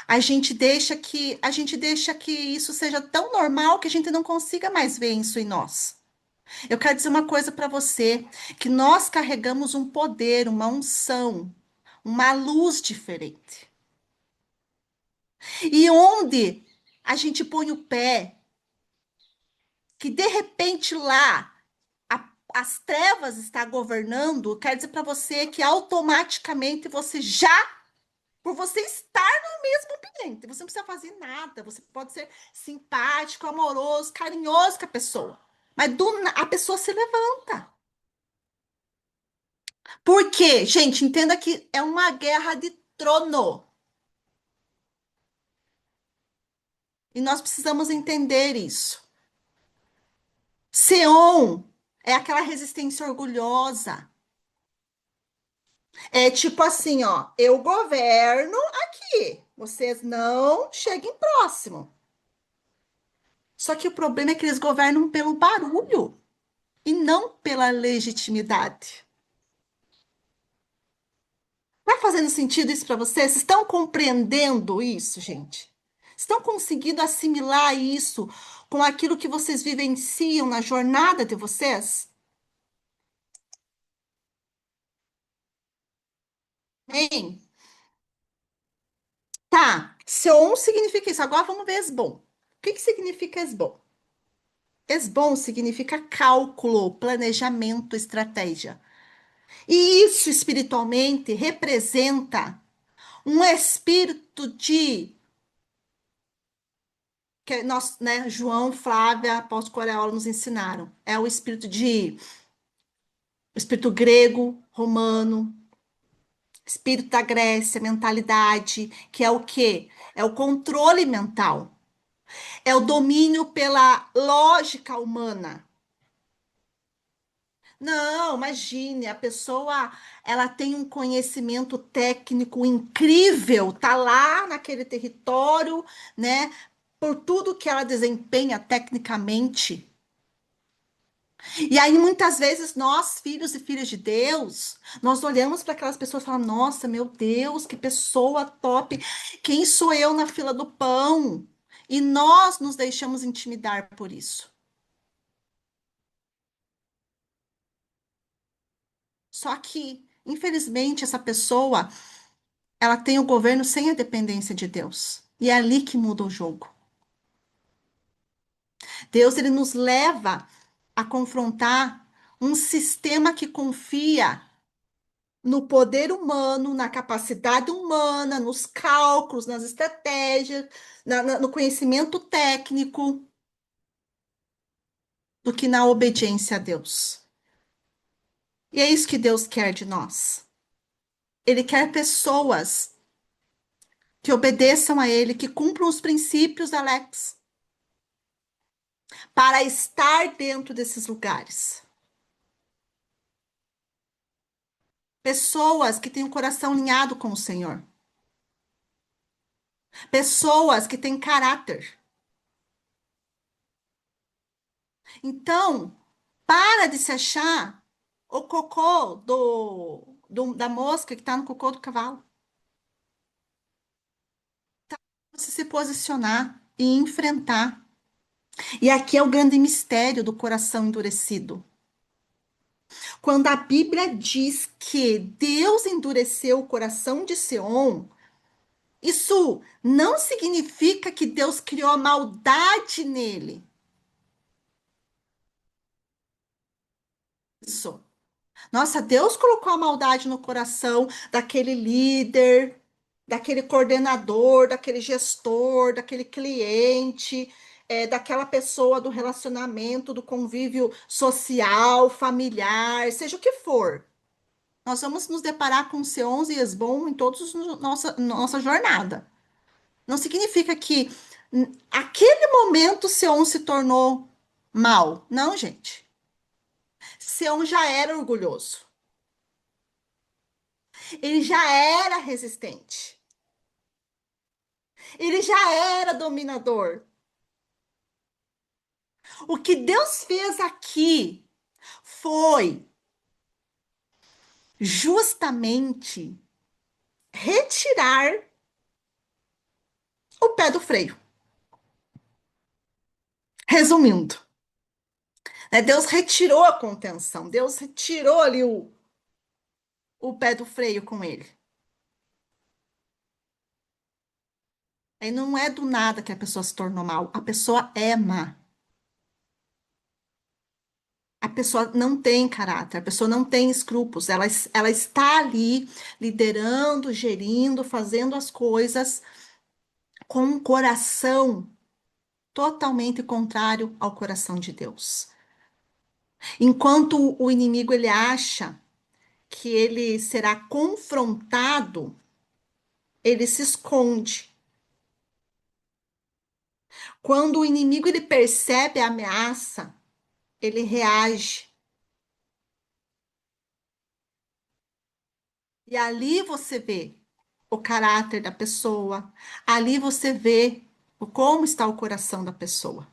a gente deixa que isso seja tão normal que a gente não consiga mais ver isso em nós. Eu quero dizer uma coisa para você, que nós carregamos um poder, uma unção, uma luz diferente. E onde a gente põe o pé, que de repente lá as trevas está governando, quer dizer para você que automaticamente você já, por você estar no mesmo ambiente, você não precisa fazer nada, você pode ser simpático, amoroso, carinhoso com a pessoa, mas a pessoa se levanta. Por quê? Gente, entenda que é uma guerra de trono. E nós precisamos entender isso. Seom é aquela resistência orgulhosa. É tipo assim, ó, eu governo aqui, vocês não cheguem próximo. Só que o problema é que eles governam pelo barulho e não pela legitimidade. Tá fazendo sentido isso para vocês? Vocês estão compreendendo isso, gente? Estão conseguindo assimilar isso com aquilo que vocês vivenciam na jornada de vocês? Hein? Tá, Seom significa isso. Agora vamos ver Esbom. O que que significa Esbom? Esbom significa cálculo, planejamento, estratégia. E isso espiritualmente representa um espírito de que nós, né, João, Flávia, apóstolo Coreola nos ensinaram. É o espírito grego, romano, espírito da Grécia, mentalidade, que é o quê? É o controle mental. É o domínio pela lógica humana. Não, imagine, a pessoa, ela tem um conhecimento técnico incrível, tá lá naquele território, né? Por tudo que ela desempenha tecnicamente. E aí, muitas vezes, nós, filhos e filhas de Deus, nós olhamos para aquelas pessoas e falamos, nossa, meu Deus, que pessoa top. Quem sou eu na fila do pão? E nós nos deixamos intimidar por isso. Só que, infelizmente, essa pessoa, ela tem o governo sem a dependência de Deus. E é ali que muda o jogo. Deus, ele nos leva a confrontar um sistema que confia no poder humano, na capacidade humana, nos cálculos, nas estratégias, no conhecimento técnico, do que na obediência a Deus. E é isso que Deus quer de nós. Ele quer pessoas que obedeçam a Ele, que cumpram os princípios, Alex, para estar dentro desses lugares. Pessoas que têm o coração alinhado com o Senhor. Pessoas que têm caráter. Então, para de se achar o cocô da mosca que está no cocô do cavalo. Você se posicionar e enfrentar. E aqui é o grande mistério do coração endurecido. Quando a Bíblia diz que Deus endureceu o coração de Seom, isso não significa que Deus criou a maldade nele. Isso. Nossa, Deus colocou a maldade no coração daquele líder, daquele coordenador, daquele gestor, daquele cliente. daquela pessoa, do relacionamento, do convívio social, familiar, seja o que for. Nós vamos nos deparar com C11 e Esbom em toda nossa jornada. Não significa que aquele momento C11 se tornou mal. Não, gente. C11 já era orgulhoso. Ele já era resistente. Ele já era dominador. O que Deus fez aqui foi justamente retirar o pé do freio. Resumindo, né? Deus retirou a contenção, Deus retirou ali o pé do freio com ele. Aí não é do nada que a pessoa se tornou mal, a pessoa é má. A pessoa não tem caráter, a pessoa não tem escrúpulos, ela está ali liderando, gerindo, fazendo as coisas com um coração totalmente contrário ao coração de Deus. Enquanto o inimigo ele acha que ele será confrontado, ele se esconde. Quando o inimigo ele percebe a ameaça, ele reage. E ali você vê o caráter da pessoa, ali você vê como está o coração da pessoa.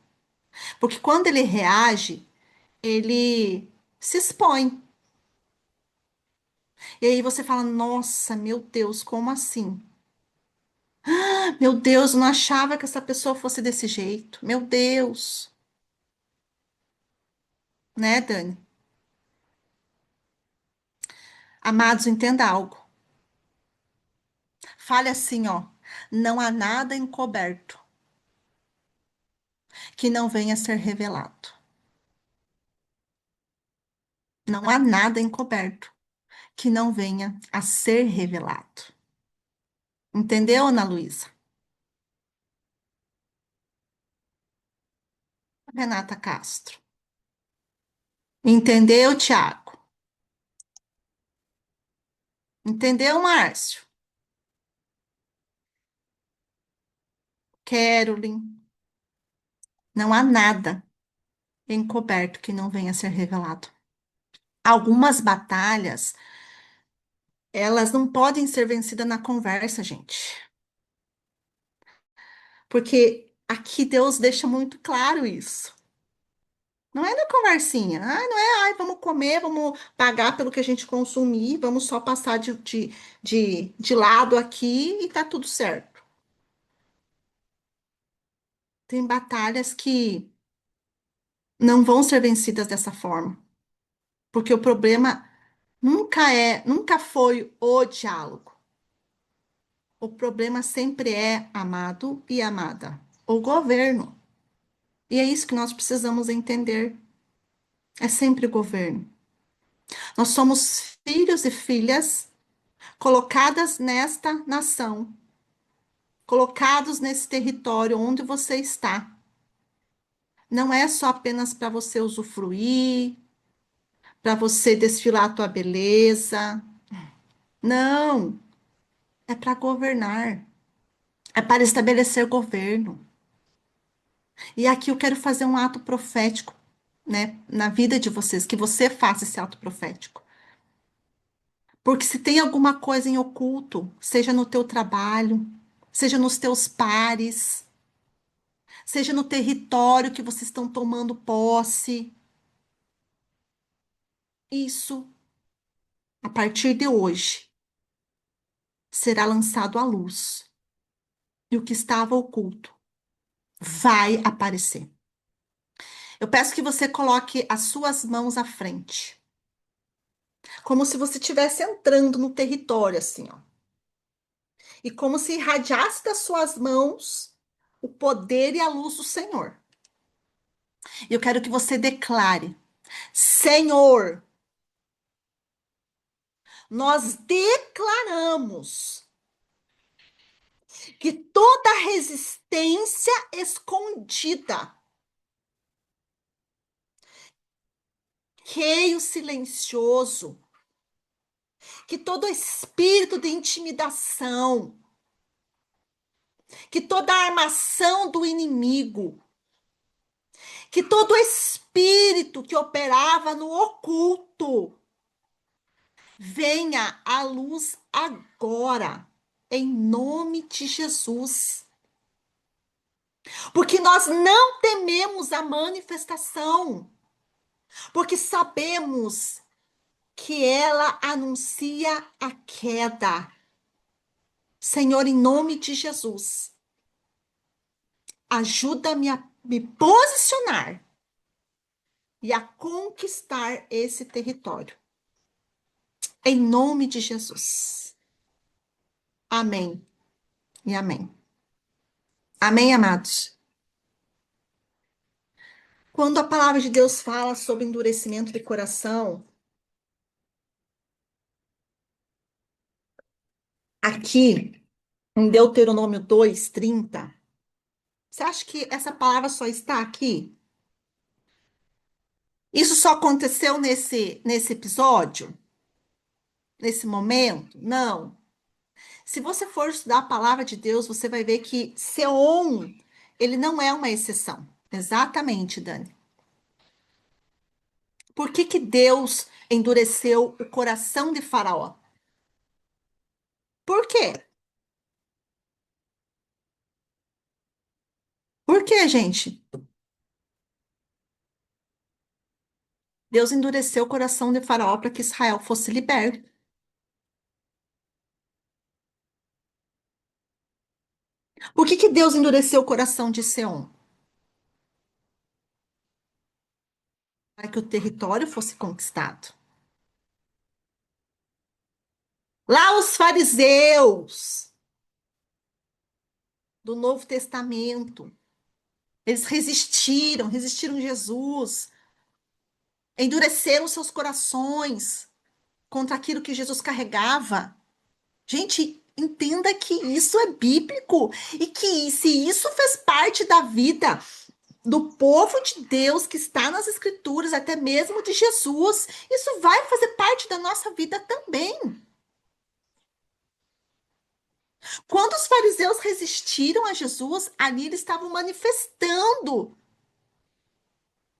Porque quando ele reage, ele se expõe. E aí você fala: nossa, meu Deus, como assim? Meu Deus, eu não achava que essa pessoa fosse desse jeito. Meu Deus. Né, Dani? Amados, entenda algo. Fale assim, ó. Não há nada encoberto que não venha a ser revelado. Não há nada encoberto que não venha a ser revelado. Entendeu, Ana Luísa? Renata Castro. Entendeu, Tiago? Entendeu, Márcio? Carolyn. Não há nada encoberto que não venha a ser revelado. Algumas batalhas, elas não podem ser vencidas na conversa, gente. Porque aqui Deus deixa muito claro isso. Não é na conversinha. Não é, vamos comer, vamos pagar pelo que a gente consumir, vamos só passar de lado aqui e tá tudo certo. Tem batalhas que não vão ser vencidas dessa forma. Porque o problema nunca foi o diálogo. O problema sempre é amado e amada, o governo. E é isso que nós precisamos entender. É sempre o governo. Nós somos filhos e filhas colocadas nesta nação, colocados nesse território onde você está. Não é só apenas para você usufruir, para você desfilar a tua beleza. Não, é para governar, é para estabelecer governo. E aqui eu quero fazer um ato profético, né, na vida de vocês, que você faça esse ato profético. Porque se tem alguma coisa em oculto, seja no teu trabalho, seja nos teus pares, seja no território que vocês estão tomando posse, isso, a partir de hoje, será lançado à luz. E o que estava oculto vai aparecer. Eu peço que você coloque as suas mãos à frente, como se você estivesse entrando no território, assim, ó. E como se irradiasse das suas mãos o poder e a luz do Senhor. E eu quero que você declare: Senhor, nós declaramos que toda resistência escondida, receio silencioso, que todo espírito de intimidação, que toda armação do inimigo, que todo espírito que operava no oculto, venha à luz agora, em nome de Jesus. Porque nós não tememos a manifestação, porque sabemos que ela anuncia a queda. Senhor, em nome de Jesus, ajuda-me a me posicionar e a conquistar esse território. Em nome de Jesus. Amém e amém. Amém, amados? Quando a palavra de Deus fala sobre endurecimento de coração, aqui em Deuteronômio 2:30, você acha que essa palavra só está aqui? Isso só aconteceu nesse episódio? Nesse momento? Não. Se você for estudar a palavra de Deus, você vai ver que Seom, ele não é uma exceção. Exatamente, Dani. Por que que Deus endureceu o coração de Faraó? Por quê? Por quê, gente? Deus endureceu o coração de Faraó para que Israel fosse liberto. Por que que Deus endureceu o coração de Seom? Para que o território fosse conquistado. Lá os fariseus do Novo Testamento, eles resistiram Jesus, endureceram seus corações contra aquilo que Jesus carregava. Gente, entenda que isso é bíblico e que se isso fez parte da vida do povo de Deus que está nas Escrituras, até mesmo de Jesus, isso vai fazer parte da nossa vida também. Quando os fariseus resistiram a Jesus, ali eles estavam manifestando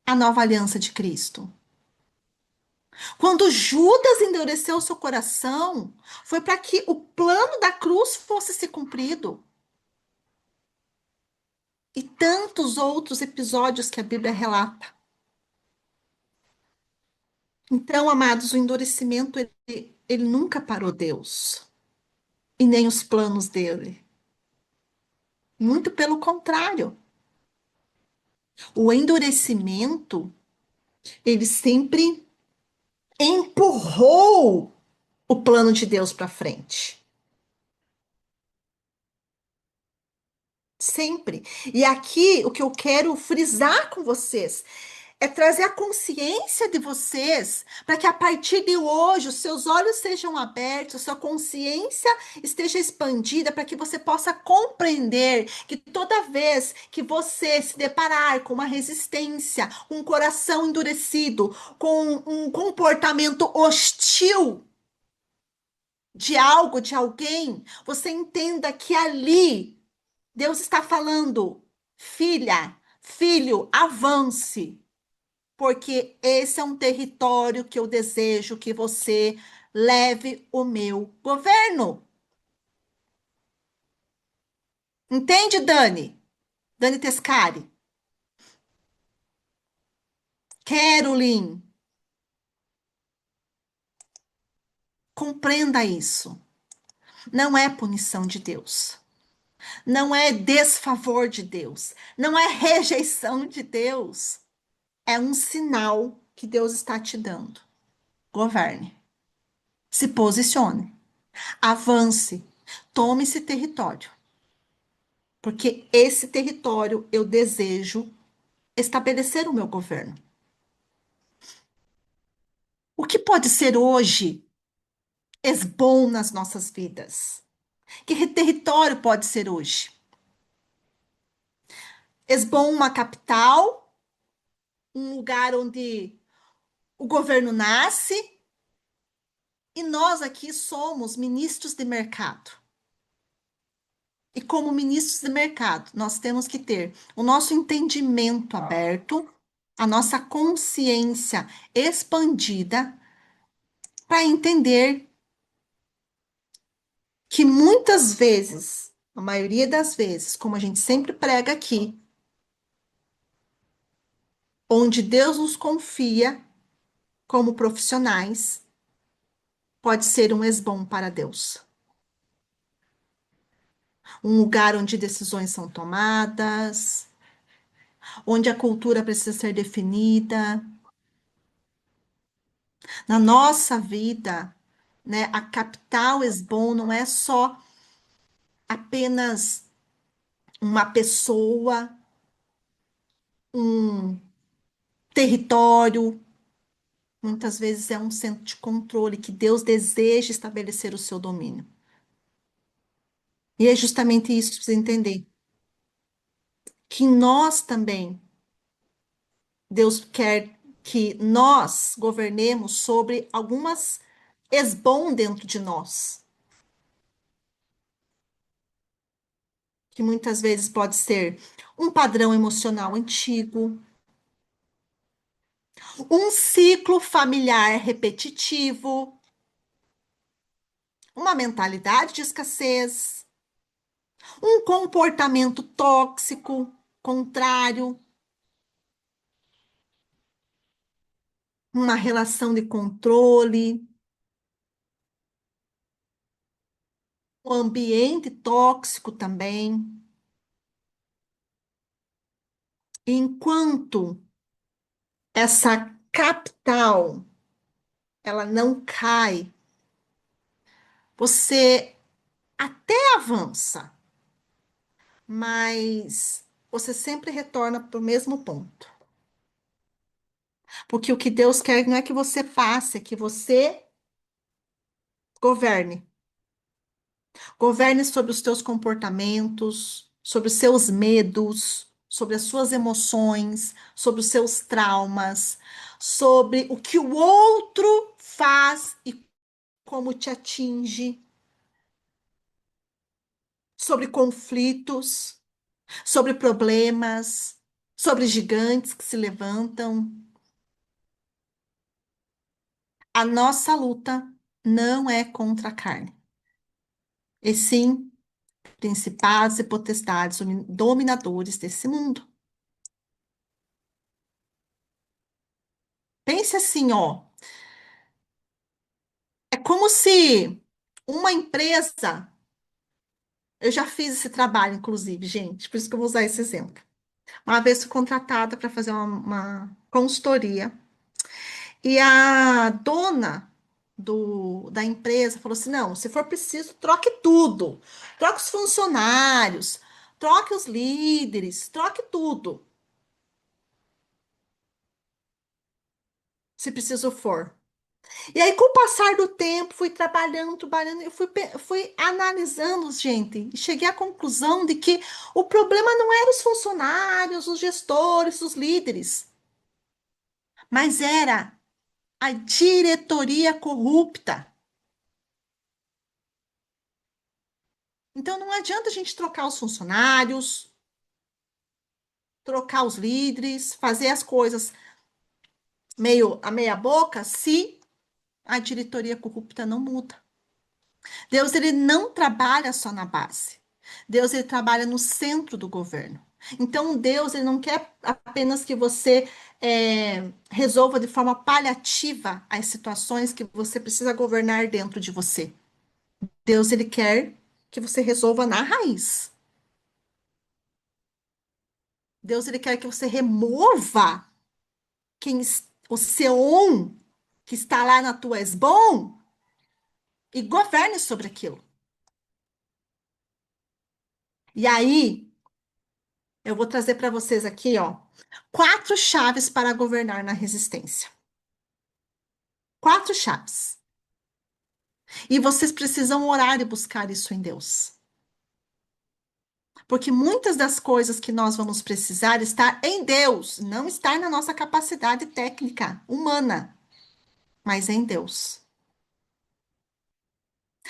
a nova aliança de Cristo. Quando Judas endureceu seu coração, foi para que o plano da cruz fosse se cumprido. E tantos outros episódios que a Bíblia relata. Então, amados, o endurecimento, ele nunca parou Deus. E nem os planos dele. Muito pelo contrário. O endurecimento, ele sempre empurrou o plano de Deus para frente. Sempre. E aqui, o que eu quero frisar com vocês é trazer a consciência de vocês para que a partir de hoje os seus olhos sejam abertos, a sua consciência esteja expandida para que você possa compreender que toda vez que você se deparar com uma resistência, um coração endurecido, com um comportamento hostil de algo, de alguém, você entenda que ali Deus está falando, filha, filho, avance. Porque esse é um território que eu desejo que você leve o meu governo. Entende, Dani? Dani Tescari? Caroline, compreenda isso. Não é punição de Deus. Não é desfavor de Deus. Não é rejeição de Deus. É um sinal que Deus está te dando. Governe. Se posicione. Avance. Tome esse território. Porque esse território eu desejo estabelecer o meu governo. O que pode ser hoje bom nas nossas vidas? Que território pode ser hoje? Esbom, uma capital, um lugar onde o governo nasce, e nós aqui somos ministros de mercado. E como ministros de mercado, nós temos que ter o nosso entendimento aberto, a nossa consciência expandida, para entender que muitas vezes, a maioria das vezes, como a gente sempre prega aqui, onde Deus nos confia como profissionais, pode ser um esbom para Deus. Um lugar onde decisões são tomadas, onde a cultura precisa ser definida. Na nossa vida, né, a capital esbom não é só apenas uma pessoa, um território, muitas vezes é um centro de controle que Deus deseja estabelecer o seu domínio. E é justamente isso que precisa entender. Que nós também, Deus quer que nós governemos sobre algumas esbom dentro de nós. Que muitas vezes pode ser um padrão emocional antigo, um ciclo familiar repetitivo, uma mentalidade de escassez, um comportamento tóxico, contrário, uma relação de controle, um ambiente tóxico também. Enquanto essa capital ela não cai, você até avança, mas você sempre retorna para o mesmo ponto. Porque o que Deus quer não é que você passe, é que você governe. Governe sobre os teus comportamentos, sobre os seus medos, sobre as suas emoções, sobre os seus traumas, sobre o que o outro faz e como te atinge, sobre conflitos, sobre problemas, sobre gigantes que se levantam. A nossa luta não é contra a carne, e sim principados e potestades dominadores desse mundo. Pense assim, ó, é como se uma empresa, eu já fiz esse trabalho, inclusive, gente, por isso que eu vou usar esse exemplo. Uma vez fui contratada para fazer uma consultoria e a dona da empresa falou assim: não, se for preciso, troque tudo, troque os funcionários, troque os líderes, troque tudo, se preciso for. E aí, com o passar do tempo, fui trabalhando, trabalhando, eu fui analisando, gente, e cheguei à conclusão de que o problema não eram os funcionários, os gestores, os líderes, mas era a diretoria corrupta. Então, não adianta a gente trocar os funcionários, trocar os líderes, fazer as coisas meio a meia boca, se a diretoria corrupta não muda. Deus, ele não trabalha só na base. Deus, ele trabalha no centro do governo. Então, Deus, ele não quer apenas que você resolva de forma paliativa as situações que você precisa governar dentro de você. Deus, ele quer que você resolva na raiz. Deus, ele quer que você remova o Seom que está lá na tua Esbom e governe sobre aquilo. E aí, eu vou trazer para vocês aqui, ó, 4 chaves para governar na resistência. 4 chaves. E vocês precisam orar e buscar isso em Deus. Porque muitas das coisas que nós vamos precisar está em Deus, não está na nossa capacidade técnica humana, mas em Deus.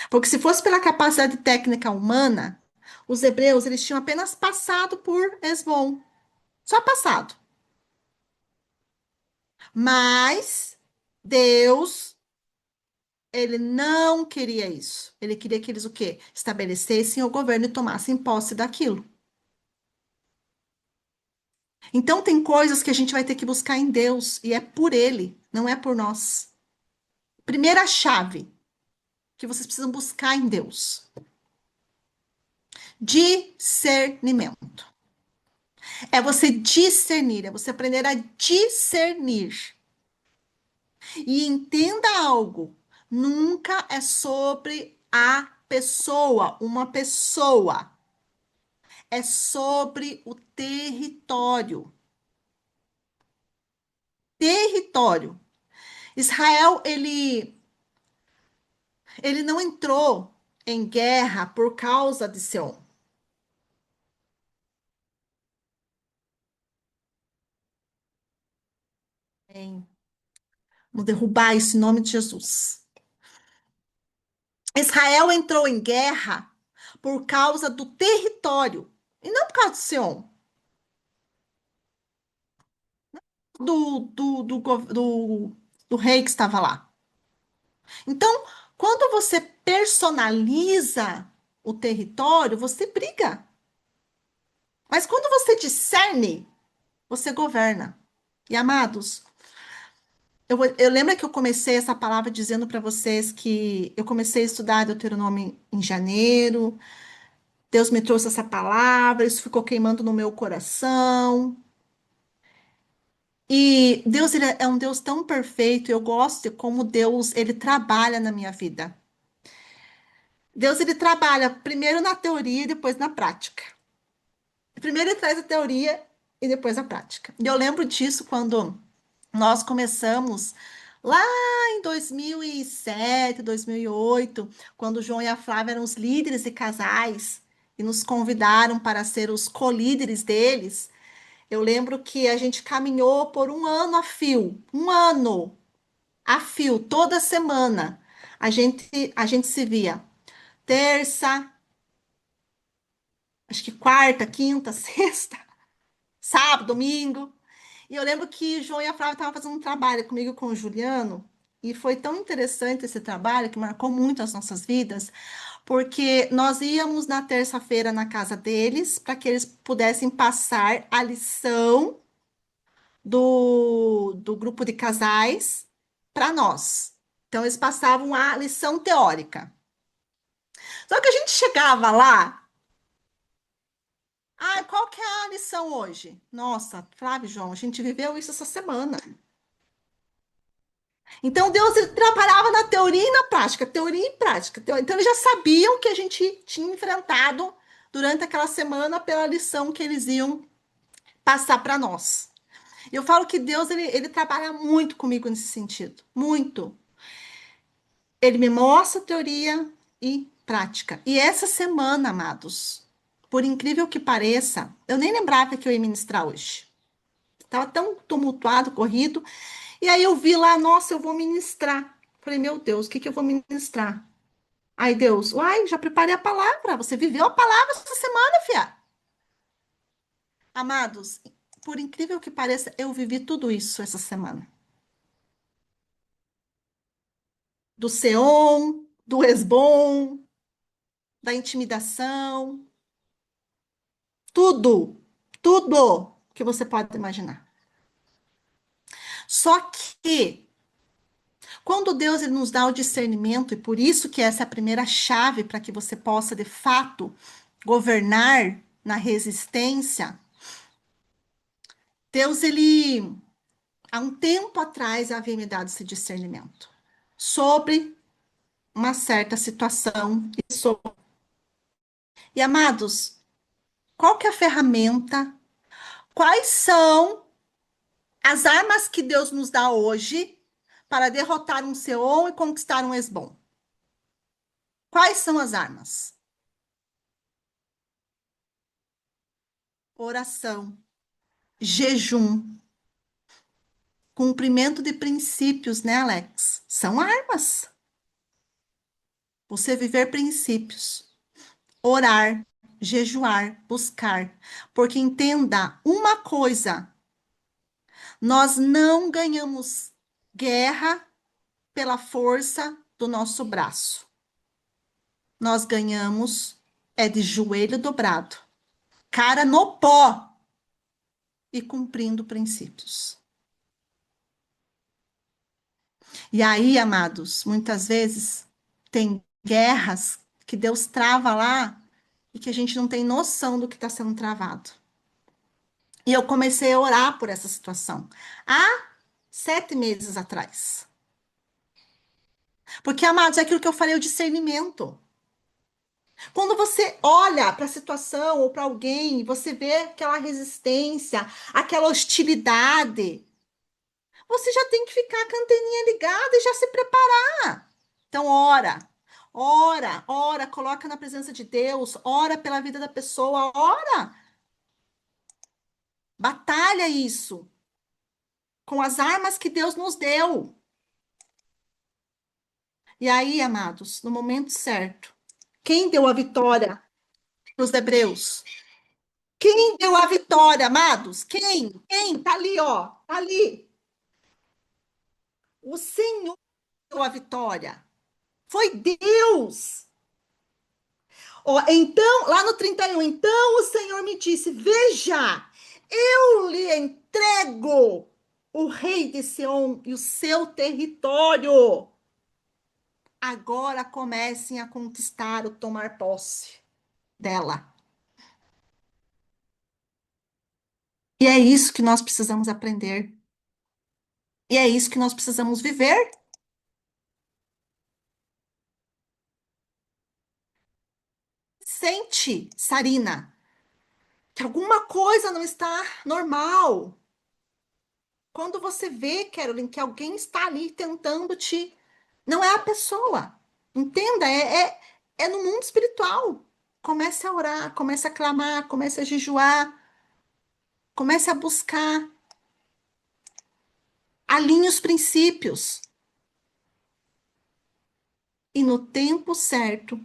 Porque se fosse pela capacidade técnica humana, os hebreus eles tinham apenas passado por Esbom, só passado. Mas Deus, ele não queria isso. Ele queria que eles o quê? Estabelecessem o governo e tomassem posse daquilo. Então tem coisas que a gente vai ter que buscar em Deus e é por ele, não é por nós. Primeira chave que vocês precisam buscar em Deus: discernimento. É você discernir, é você aprender a discernir. E entenda algo: nunca é sobre a pessoa, uma pessoa. É sobre o território. Território. Israel, ele não entrou em guerra por causa de Sião. Vamos derrubar isso em nome de Jesus. Israel entrou em guerra por causa do território e não por causa de Sião, do rei que estava lá. Então, quando você personaliza o território, você briga. Mas quando você discerne, você governa. E amados, eu lembro que eu comecei essa palavra dizendo para vocês que eu comecei a estudar Deuteronômio em janeiro. Deus me trouxe essa palavra, isso ficou queimando no meu coração. E Deus, ele é um Deus tão perfeito, eu gosto de como Deus, ele trabalha na minha vida. Deus, ele trabalha primeiro na teoria e depois na prática. Primeiro ele traz a teoria e depois a prática. E eu lembro disso quando nós começamos lá em 2007, 2008, quando o João e a Flávia eram os líderes de casais e nos convidaram para ser os co-líderes deles. Eu lembro que a gente caminhou por um ano a fio, toda semana. A gente se via terça, acho que quarta, quinta, sexta, sábado, domingo. E eu lembro que o João e a Flávia estavam fazendo um trabalho comigo e com o Juliano, e foi tão interessante esse trabalho que marcou muito as nossas vidas, porque nós íamos na terça-feira na casa deles para que eles pudessem passar a lição do grupo de casais para nós. Então, eles passavam a lição teórica. Só que a gente chegava lá, qual que é a lição hoje? Nossa, Flávio e João, a gente viveu isso essa semana. Então, Deus ele trabalhava na teoria e na prática, teoria e prática. Então, eles já sabiam que a gente tinha enfrentado durante aquela semana pela lição que eles iam passar para nós. Eu falo que Deus ele trabalha muito comigo nesse sentido, muito. Ele me mostra teoria e prática. E essa semana, amados, por incrível que pareça, eu nem lembrava que eu ia ministrar hoje. Estava tão tumultuado, corrido. E aí eu vi lá, nossa, eu vou ministrar. Falei, meu Deus, o que que eu vou ministrar? Aí Deus, uai, já preparei a palavra. Você viveu a palavra essa semana, fia. Amados, por incrível que pareça, eu vivi tudo isso essa semana. Do Seom, do Esbom, da intimidação, tudo, tudo que você pode imaginar. Só que quando Deus ele nos dá o discernimento, e por isso que essa é a primeira chave para que você possa, de fato, governar na resistência, Deus, ele, há um tempo atrás, havia me dado esse discernimento sobre uma certa situação. E, amados, qual que é a ferramenta? Quais são as armas que Deus nos dá hoje para derrotar um Seom e conquistar um Esbom? Quais são as armas? Oração, jejum, cumprimento de princípios, né, Alex? São armas. Você viver princípios, orar, jejuar, buscar. Porque entenda uma coisa: nós não ganhamos guerra pela força do nosso braço. Nós ganhamos é de joelho dobrado, cara no pó e cumprindo princípios. E aí, amados, muitas vezes tem guerras que Deus trava lá e que a gente não tem noção do que está sendo travado. E eu comecei a orar por essa situação há 7 meses atrás. Porque, amados, é aquilo que eu falei, o discernimento. Quando você olha para a situação ou para alguém, você vê aquela resistência, aquela hostilidade, você já tem que ficar com a anteninha ligada e já se preparar. Então, ora, ora, ora, coloca na presença de Deus, ora pela vida da pessoa, ora, batalha isso com as armas que Deus nos deu. E aí, amados, no momento certo, quem deu a vitória para os hebreus? Quem deu a vitória, amados? Quem? Quem? Tá ali, ó. Tá ali. O Senhor deu a vitória. Foi Deus. Ó, então, lá no 31, então o Senhor me disse: Veja, eu lhe entrego o rei de Sião e o seu território. Agora comecem a conquistar ou tomar posse dela. E é isso que nós precisamos aprender. E é isso que nós precisamos viver. Sente, Sarina, que alguma coisa não está normal. Quando você vê, Carolyn, que alguém está ali tentando te. Não é a pessoa. Entenda, é no mundo espiritual. Comece a orar, comece a clamar, comece a jejuar, comece a buscar. Alinhe os princípios. E no tempo certo,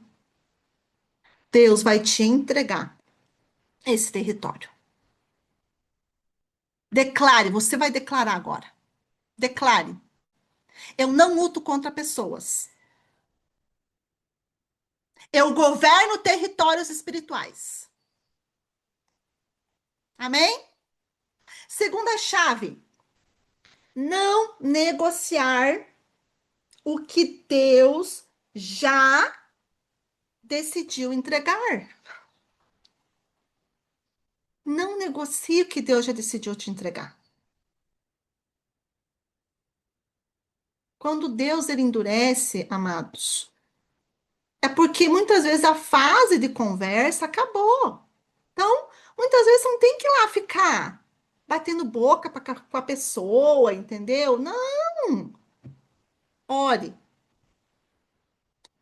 Deus vai te entregar esse território. Declare, você vai declarar agora. Declare. Eu não luto contra pessoas. Eu governo territórios espirituais. Amém? Segunda chave: não negociar o que Deus já decidiu entregar. Não negocie o que Deus já decidiu te entregar. Quando Deus ele endurece, amados, é porque muitas vezes a fase de conversa acabou. Então, muitas vezes você não tem que ir lá ficar batendo boca com a pessoa, entendeu? Não. Ore.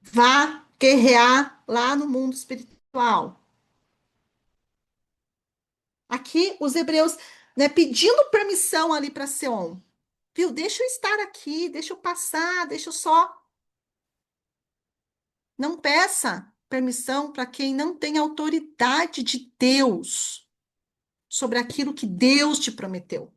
Vá guerrear lá no mundo espiritual. Aqui, os hebreus, né, pedindo permissão ali para Seom. Viu? Deixa eu estar aqui, deixa eu passar, deixa eu só. Não peça permissão para quem não tem autoridade de Deus sobre aquilo que Deus te prometeu.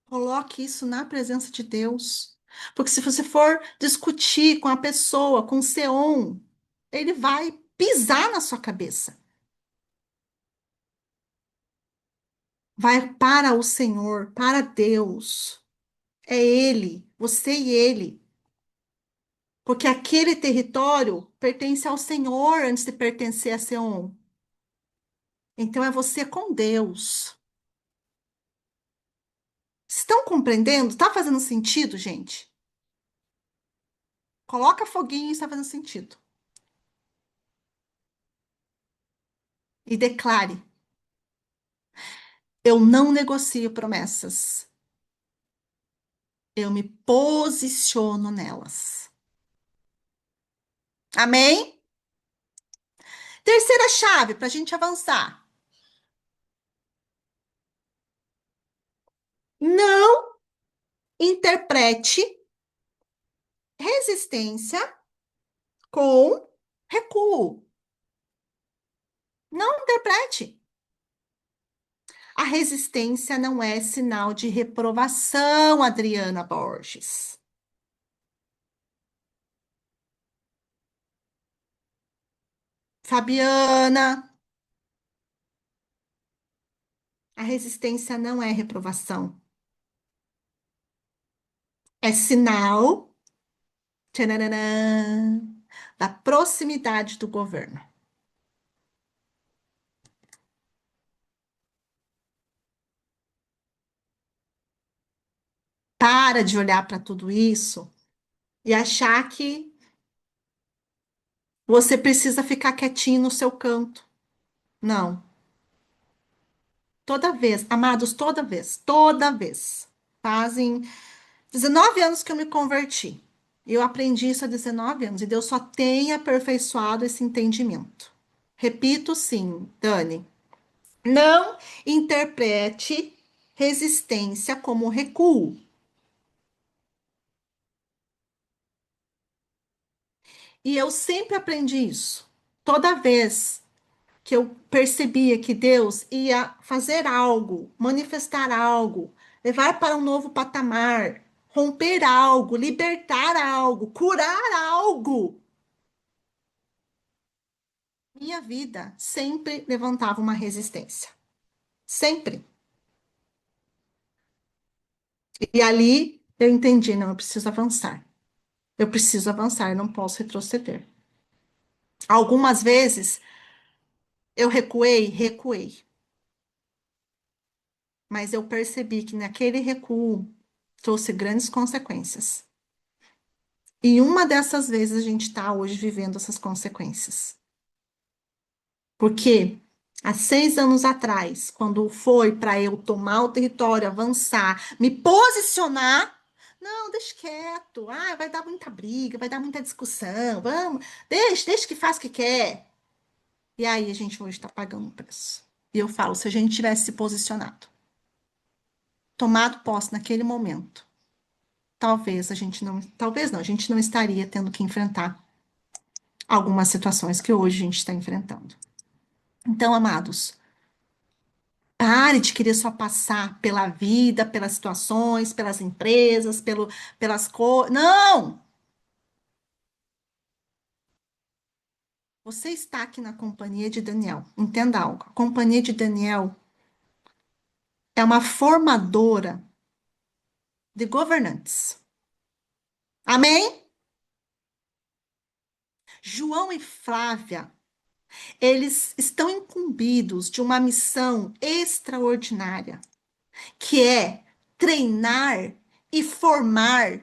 Coloque isso na presença de Deus. Porque se você for discutir com a pessoa, com o Seom, ele vai pisar na sua cabeça. Vai para o Senhor, para Deus. É Ele, você e Ele. Porque aquele território pertence ao Senhor antes de pertencer a Seom. Então é você com Deus. Estão compreendendo? Está fazendo sentido, gente? Coloca foguinho, está fazendo sentido. E declare: eu não negocio promessas. eu me posiciono nelas. Amém? Terceira chave para a gente avançar. Não interprete resistência com recuo. Não interprete. A resistência não é sinal de reprovação, Adriana Borges. Fabiana, a resistência não é reprovação. É sinal, tchananã, da proximidade do governo. Para de olhar para tudo isso e achar que você precisa ficar quietinho no seu canto. Não. Toda vez, amados, toda vez. Fazem 19 anos que eu me converti. Eu aprendi isso há 19 anos e Deus só tem aperfeiçoado esse entendimento. Repito, sim, Dani. Não interprete resistência como recuo. E eu sempre aprendi isso. Toda vez que eu percebia que Deus ia fazer algo, manifestar algo, levar para um novo patamar, romper algo, libertar algo, curar algo, minha vida sempre levantava uma resistência. Sempre. E ali eu entendi, não, eu preciso avançar. Eu preciso avançar, eu não posso retroceder. Algumas vezes eu recuei, mas eu percebi que naquele recuo trouxe grandes consequências. E uma dessas vezes a gente está hoje vivendo essas consequências. Porque há 6 anos atrás, quando foi para eu tomar o território, avançar, me posicionar, não, deixa quieto. Ah, vai dar muita briga, vai dar muita discussão. Vamos, deixa que faz o que quer. E aí a gente hoje está pagando o preço. E eu falo, se a gente tivesse se posicionado, tomado posse naquele momento, talvez não, a gente não estaria tendo que enfrentar algumas situações que hoje a gente está enfrentando. Então, amados, pare de querer só passar pela vida, pelas situações, pelas empresas, pelas coisas. Não! Você está aqui na companhia de Daniel. Entenda algo. A companhia de Daniel é uma formadora de governantes. Amém? João e Flávia, eles estão incumbidos de uma missão extraordinária, que é treinar e formar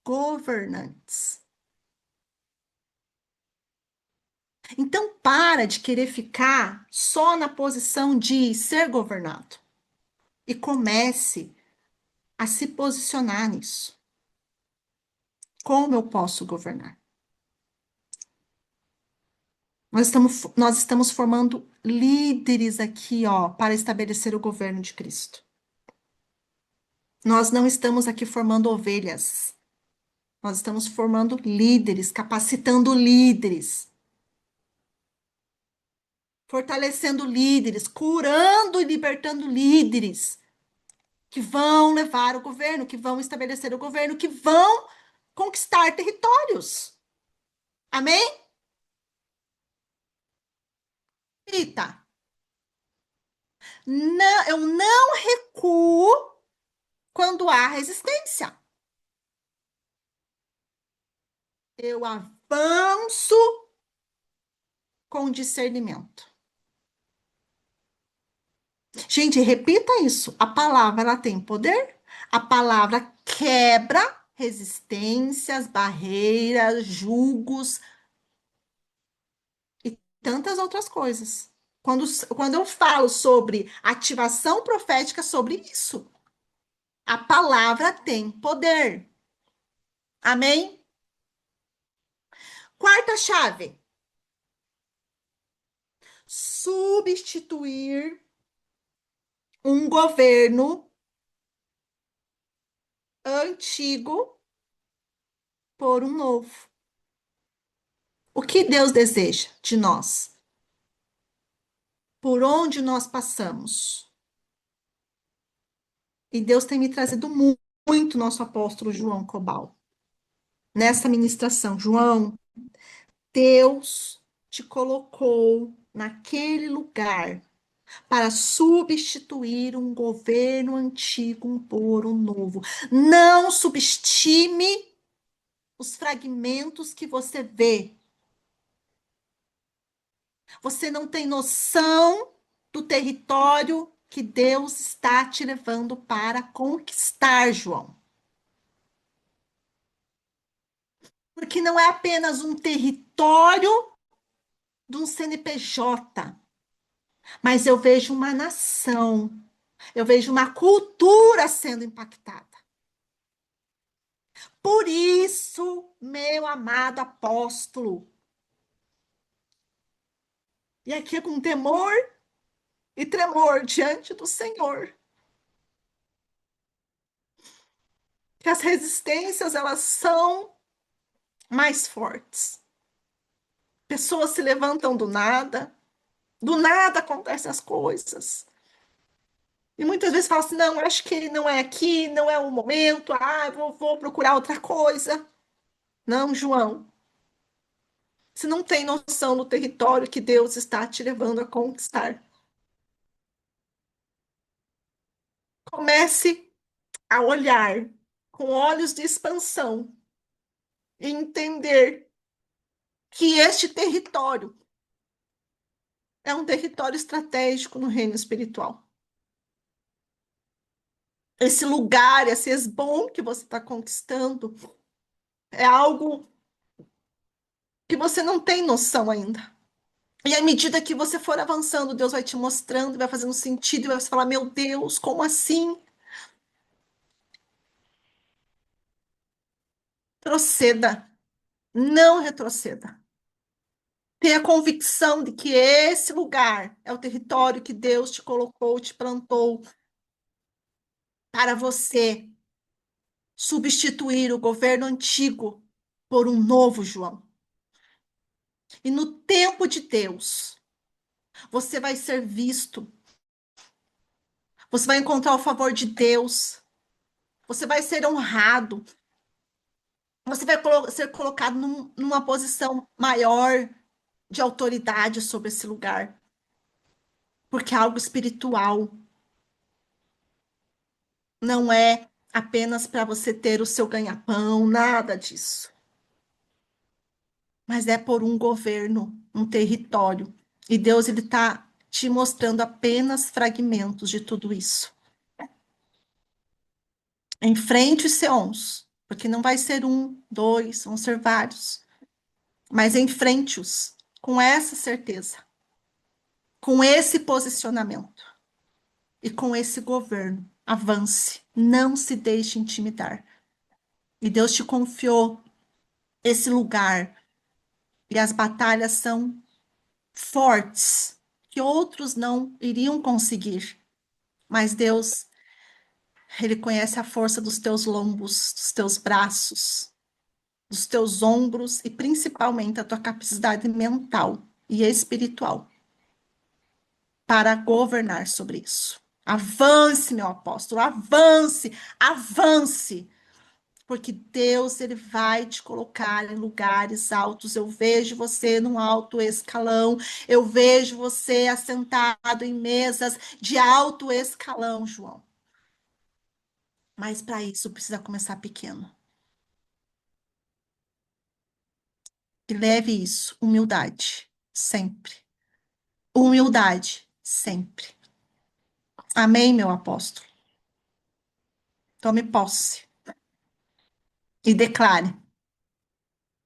governantes. Então, para de querer ficar só na posição de ser governado e comece a se posicionar nisso. Como eu posso governar? Nós estamos formando líderes aqui, ó, para estabelecer o governo de Cristo. Nós não estamos aqui formando ovelhas. Nós estamos formando líderes, capacitando líderes, fortalecendo líderes, curando e libertando líderes que vão levar o governo, que vão estabelecer o governo, que vão conquistar territórios. Amém? Rita, não, eu não recuo quando há resistência. Eu avanço com discernimento. Gente, repita isso. A palavra ela tem poder. A palavra quebra resistências, barreiras, julgos e tantas outras coisas. Quando eu falo sobre ativação profética, é sobre isso. A palavra tem poder. Amém? Quarta chave: substituir um governo antigo por um novo. O que Deus deseja de nós? Por onde nós passamos? E Deus tem me trazido muito nosso apóstolo João Cobal nessa ministração. João, Deus te colocou naquele lugar para substituir um governo antigo por um novo. Não subestime os fragmentos que você vê. Você não tem noção do território que Deus está te levando para conquistar, João. Porque não é apenas um território de um CNPJ, mas eu vejo uma nação, eu vejo uma cultura sendo impactada. Por isso, meu amado apóstolo, e aqui é com temor e tremor diante do Senhor, que as resistências, elas são mais fortes. Pessoas se levantam do nada acontecem as coisas. E muitas vezes falam assim, não, acho que não é aqui, não é o momento, vou procurar outra coisa. Não, João, você não tem noção do território que Deus está te levando a conquistar. Comece a olhar com olhos de expansão e entender que este território é um território estratégico no reino espiritual. Esse lugar, esse esbom que você está conquistando, é algo que você não tem noção ainda. E à medida que você for avançando, Deus vai te mostrando, vai fazendo sentido, e vai falar, meu Deus, como assim? Retroceda, não retroceda. Tenha convicção de que esse lugar é o território que Deus te colocou, te plantou para você substituir o governo antigo por um novo, João. E no tempo de Deus, você vai ser visto, você vai encontrar o favor de Deus, você vai ser honrado, você vai ser colocado numa posição maior de autoridade sobre esse lugar, porque é algo espiritual. Não é apenas para você ter o seu ganha-pão, nada disso. Mas é por um governo, um território. E Deus, ele está te mostrando apenas fragmentos de tudo isso. Enfrente os seons, porque não vai ser um, dois, vão ser vários. Mas enfrente-os com essa certeza, com esse posicionamento e com esse governo. Avance, não se deixe intimidar. E Deus te confiou esse lugar. E as batalhas são fortes, que outros não iriam conseguir. Mas Deus, Ele conhece a força dos teus lombos, dos teus braços, dos teus ombros e principalmente a tua capacidade mental e espiritual para governar sobre isso. Avance, meu apóstolo, avance, avance, porque Deus, ele vai te colocar em lugares altos. Eu vejo você num alto escalão, eu vejo você assentado em mesas de alto escalão, João. Mas para isso precisa começar pequeno. E leve isso, humildade, sempre. Humildade, sempre. Amém, meu apóstolo? Tome posse e declare: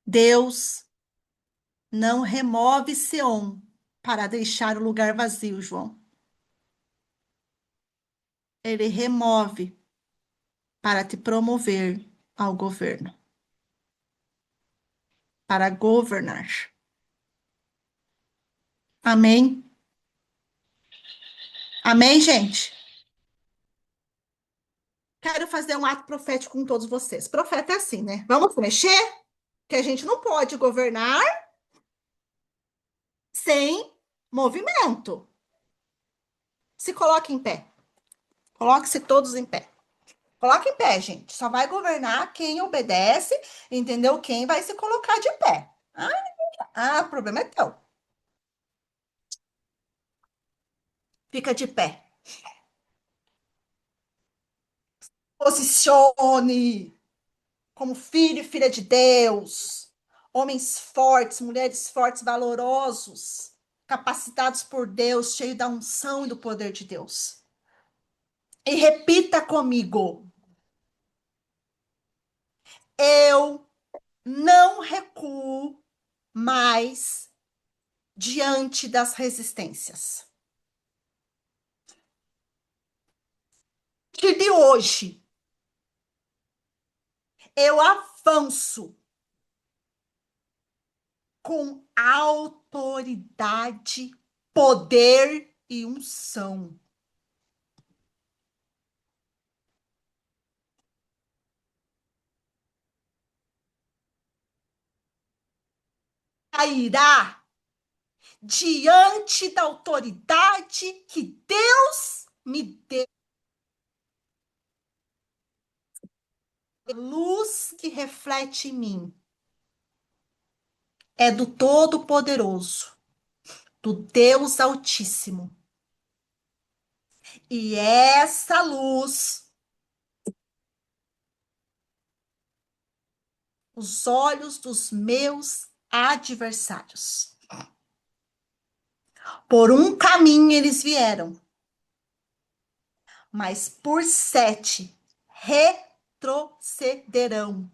Deus não remove Sião para deixar o lugar vazio, João. Ele remove para te promover ao governo, para governar. Amém? Amém, gente? Quero fazer um ato profético com todos vocês. Profeta é assim, né? Vamos mexer? Que a gente não pode governar sem movimento. Se coloque em pé. Coloque-se todos em pé. Coloque em pé, gente. Só vai governar quem obedece, entendeu? Quem vai se colocar de pé. O problema é teu. Fica de pé. Posicione como filho e filha de Deus. Homens fortes, mulheres fortes, valorosos, capacitados por Deus, cheios da unção e do poder de Deus. E repita comigo: eu não recuo mais diante das resistências. A partir de hoje, eu avanço com autoridade, poder e unção. Cairá diante da autoridade que Deus me deu. A luz que reflete em mim é do Todo-Poderoso, do Deus Altíssimo. E essa luz, os olhos dos meus adversários. Por um caminho eles vieram, mas por 7 retrocederão.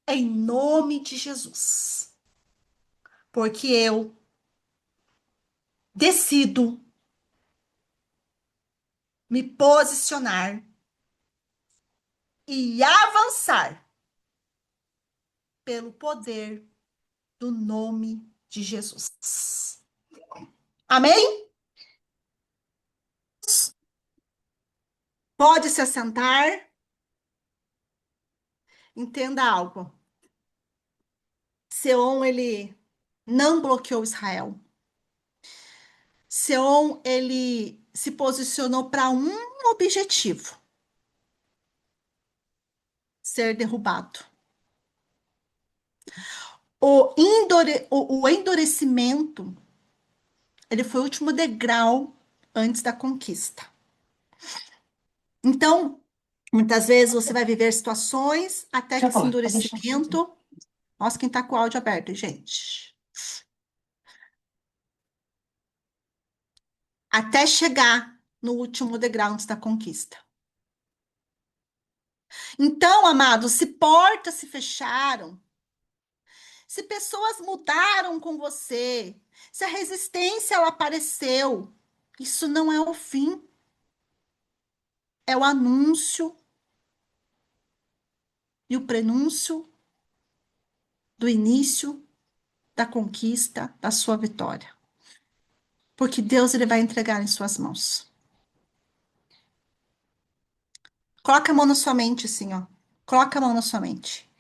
Em nome de Jesus. Porque eu decido me posicionar e avançar pelo poder do nome de Jesus. Amém? Pode se assentar. Entenda algo. Seom, ele não bloqueou Israel. Seom, ele se posicionou para um objetivo: ser derrubado. O endurecimento, ele foi o último degrau antes da conquista. Então, muitas vezes você vai viver situações até que esse endurecimento... Nossa, quem tá com o áudio aberto, gente. Até chegar no último degrau antes da conquista. Então, amados, se portas se fecharam, se pessoas mudaram com você, se a resistência ela apareceu, isso não é o fim. É o anúncio e o prenúncio do início da conquista da sua vitória. Porque Deus ele vai entregar em suas mãos. Coloca a mão na sua mente, assim, ó. Coloca a mão na sua mente.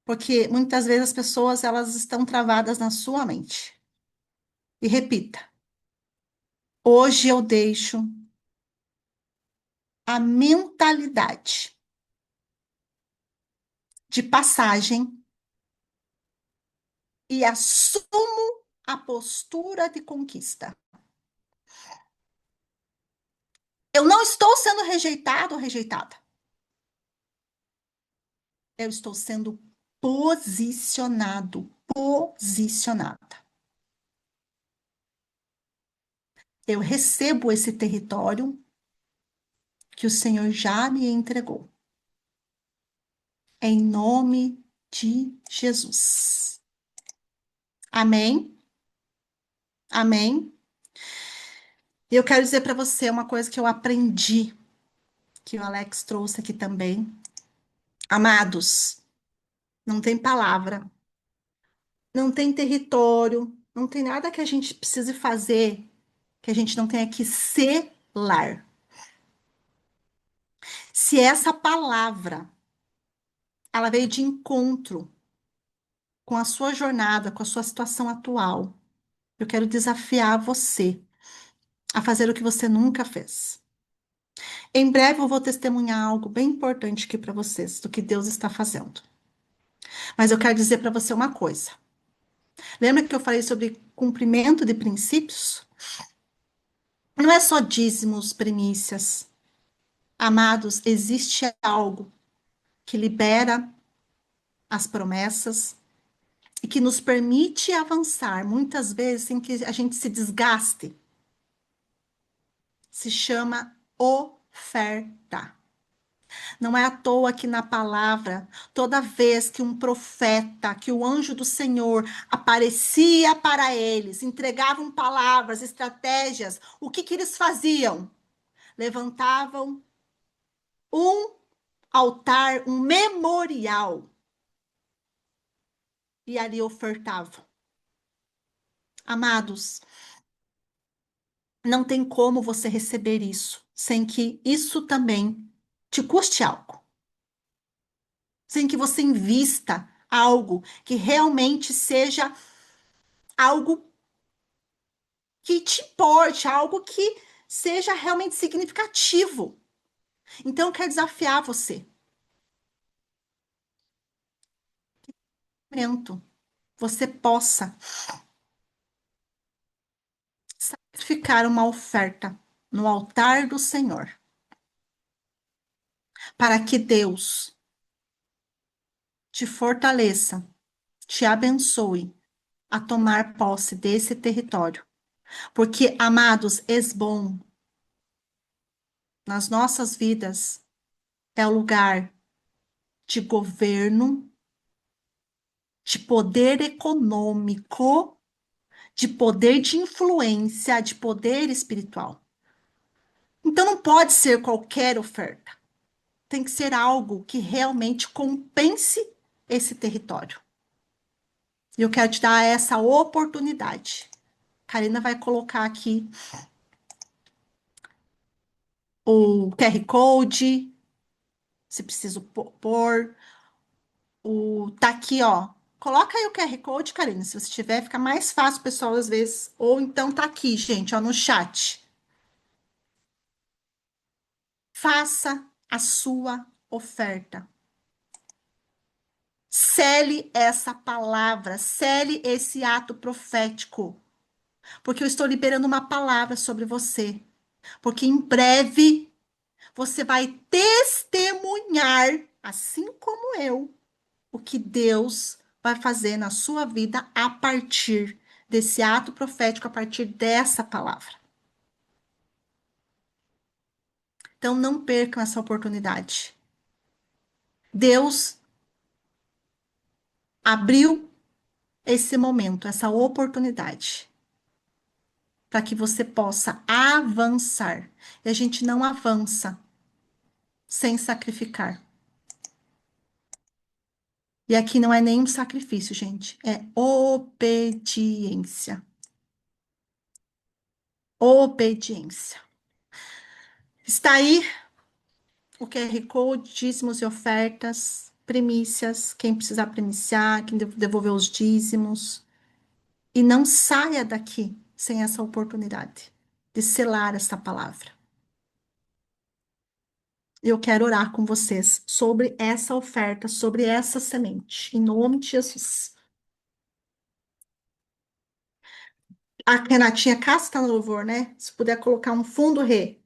Porque muitas vezes as pessoas elas estão travadas na sua mente. E repita: hoje eu deixo a mentalidade de passagem e assumo a postura de conquista. Eu não estou sendo rejeitado ou rejeitada. Eu estou sendo posicionado, posicionada. Eu recebo esse território que o Senhor já me entregou. Em nome de Jesus. Amém? Amém? E eu quero dizer para você uma coisa que eu aprendi que o Alex trouxe aqui também. Amados, não tem palavra, não tem território, não tem nada que a gente precise fazer que a gente não tenha que selar. Se essa palavra, ela veio de encontro com a sua jornada, com a sua situação atual, eu quero desafiar você a fazer o que você nunca fez. Em breve eu vou testemunhar algo bem importante aqui para vocês, do que Deus está fazendo. Mas eu quero dizer para você uma coisa. Lembra que eu falei sobre cumprimento de princípios? Não é só dízimos, primícias. Amados, existe algo que libera as promessas e que nos permite avançar, muitas vezes sem que a gente se desgaste. Se chama oferta. Não é à toa que na palavra, toda vez que um profeta, que o anjo do Senhor aparecia para eles, entregavam palavras, estratégias, o que que eles faziam? Levantavam um altar, um memorial, e ali ofertavam. Amados, não tem como você receber isso sem que isso também te custe algo. Sem que você invista algo que realmente seja algo que te importe, algo que seja realmente significativo. Então, eu quero desafiar você. Você possa sacrificar uma oferta no altar do Senhor, para que Deus te fortaleça, te abençoe a tomar posse desse território. Porque, amados, Esbom, nas nossas vidas, é o lugar de governo, de poder econômico, de poder de influência, de poder espiritual. Então não pode ser qualquer oferta. Tem que ser algo que realmente compense esse território. E eu quero te dar essa oportunidade. Karina vai colocar aqui o QR Code, se preciso pôr. Tá aqui, ó. Coloca aí o QR Code, Karina, se você tiver, fica mais fácil, pessoal, às vezes. Ou então tá aqui, gente, ó, no chat. Faça a sua oferta. Cele essa palavra, cele esse ato profético. Porque eu estou liberando uma palavra sobre você. Porque em breve você vai testemunhar, assim como eu, o que Deus vai fazer na sua vida a partir desse ato profético, a partir dessa palavra. Então não percam essa oportunidade. Deus abriu esse momento, essa oportunidade, para que você possa avançar. E a gente não avança sem sacrificar. E aqui não é nenhum sacrifício, gente, é obediência. Obediência. Está aí o QR Code, dízimos e ofertas, primícias, quem precisar primiciar, quem devolver os dízimos. E não saia daqui sem essa oportunidade de selar essa palavra. Eu quero orar com vocês sobre essa oferta, sobre essa semente, em nome de Jesus. A Renatinha Cássia está no louvor, né? Se puder colocar um fundo rê.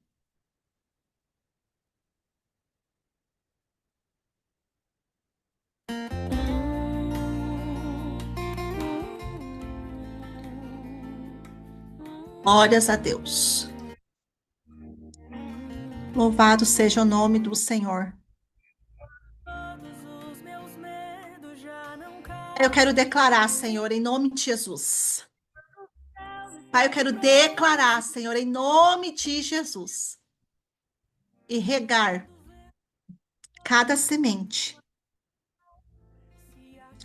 Glórias a Deus. Louvado seja o nome do Senhor. Eu quero declarar, Senhor, em nome de Jesus. Pai, eu quero declarar, Senhor, em nome de Jesus, e regar cada semente,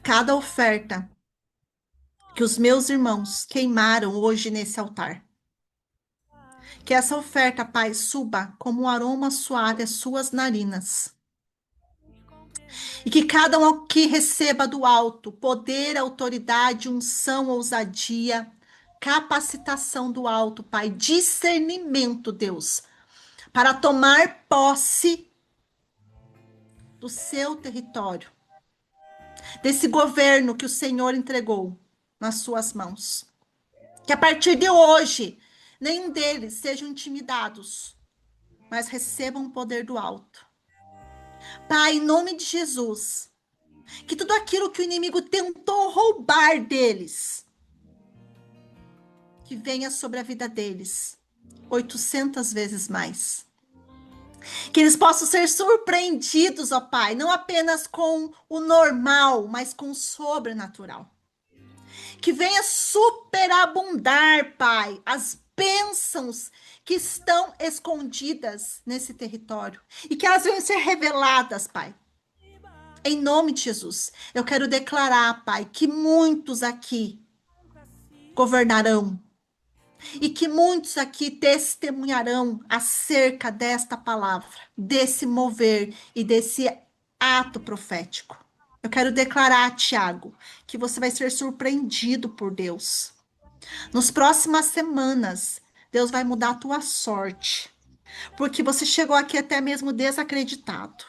cada oferta que os meus irmãos queimaram hoje nesse altar. Que essa oferta, Pai, suba como um aroma suave às suas narinas. E que cada um aqui receba do alto poder, autoridade, unção, ousadia, capacitação do alto, Pai, discernimento, Deus, para tomar posse do seu território, desse governo que o Senhor entregou nas suas mãos. Que a partir de hoje, nenhum deles sejam intimidados, mas recebam o poder do alto. Pai, em nome de Jesus, que tudo aquilo que o inimigo tentou roubar deles, que venha sobre a vida deles 800 vezes mais. Que eles possam ser surpreendidos, ó Pai, não apenas com o normal, mas com o sobrenatural. Que venha superabundar, Pai, as bênçãos que estão escondidas nesse território e que elas venham ser reveladas, Pai. Em nome de Jesus, eu quero declarar, Pai, que muitos aqui governarão e que muitos aqui testemunharão acerca desta palavra, desse mover e desse ato profético. Eu quero declarar, Tiago, que você vai ser surpreendido por Deus. Nas próximas semanas, Deus vai mudar a tua sorte, porque você chegou aqui até mesmo desacreditado.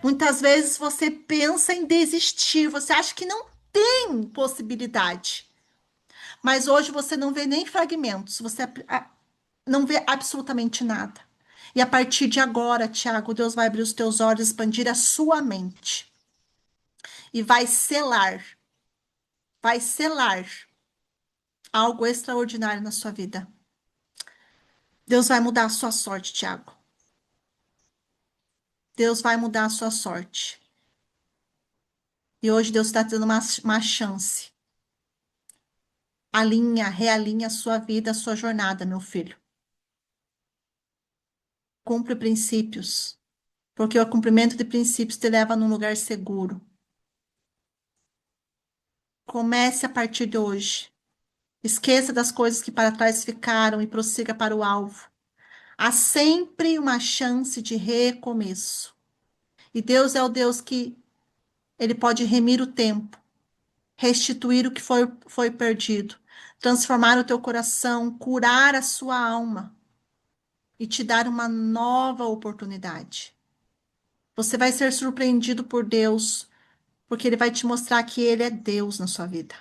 Muitas vezes você pensa em desistir, você acha que não tem possibilidade. Mas hoje você não vê nem fragmentos, você não vê absolutamente nada. E a partir de agora, Tiago, Deus vai abrir os teus olhos, expandir a sua mente. E vai selar algo extraordinário na sua vida. Deus vai mudar a sua sorte, Tiago. Deus vai mudar a sua sorte. E hoje Deus está te dando uma chance. Realinha a sua vida, a sua jornada, meu filho. Cumpre princípios, porque o cumprimento de princípios te leva num lugar seguro. Comece a partir de hoje. Esqueça das coisas que para trás ficaram e prossiga para o alvo. Há sempre uma chance de recomeço. E Deus é o Deus que ele pode remir o tempo, restituir o que foi perdido, transformar o teu coração, curar a sua alma e te dar uma nova oportunidade. Você vai ser surpreendido por Deus, porque ele vai te mostrar que ele é Deus na sua vida.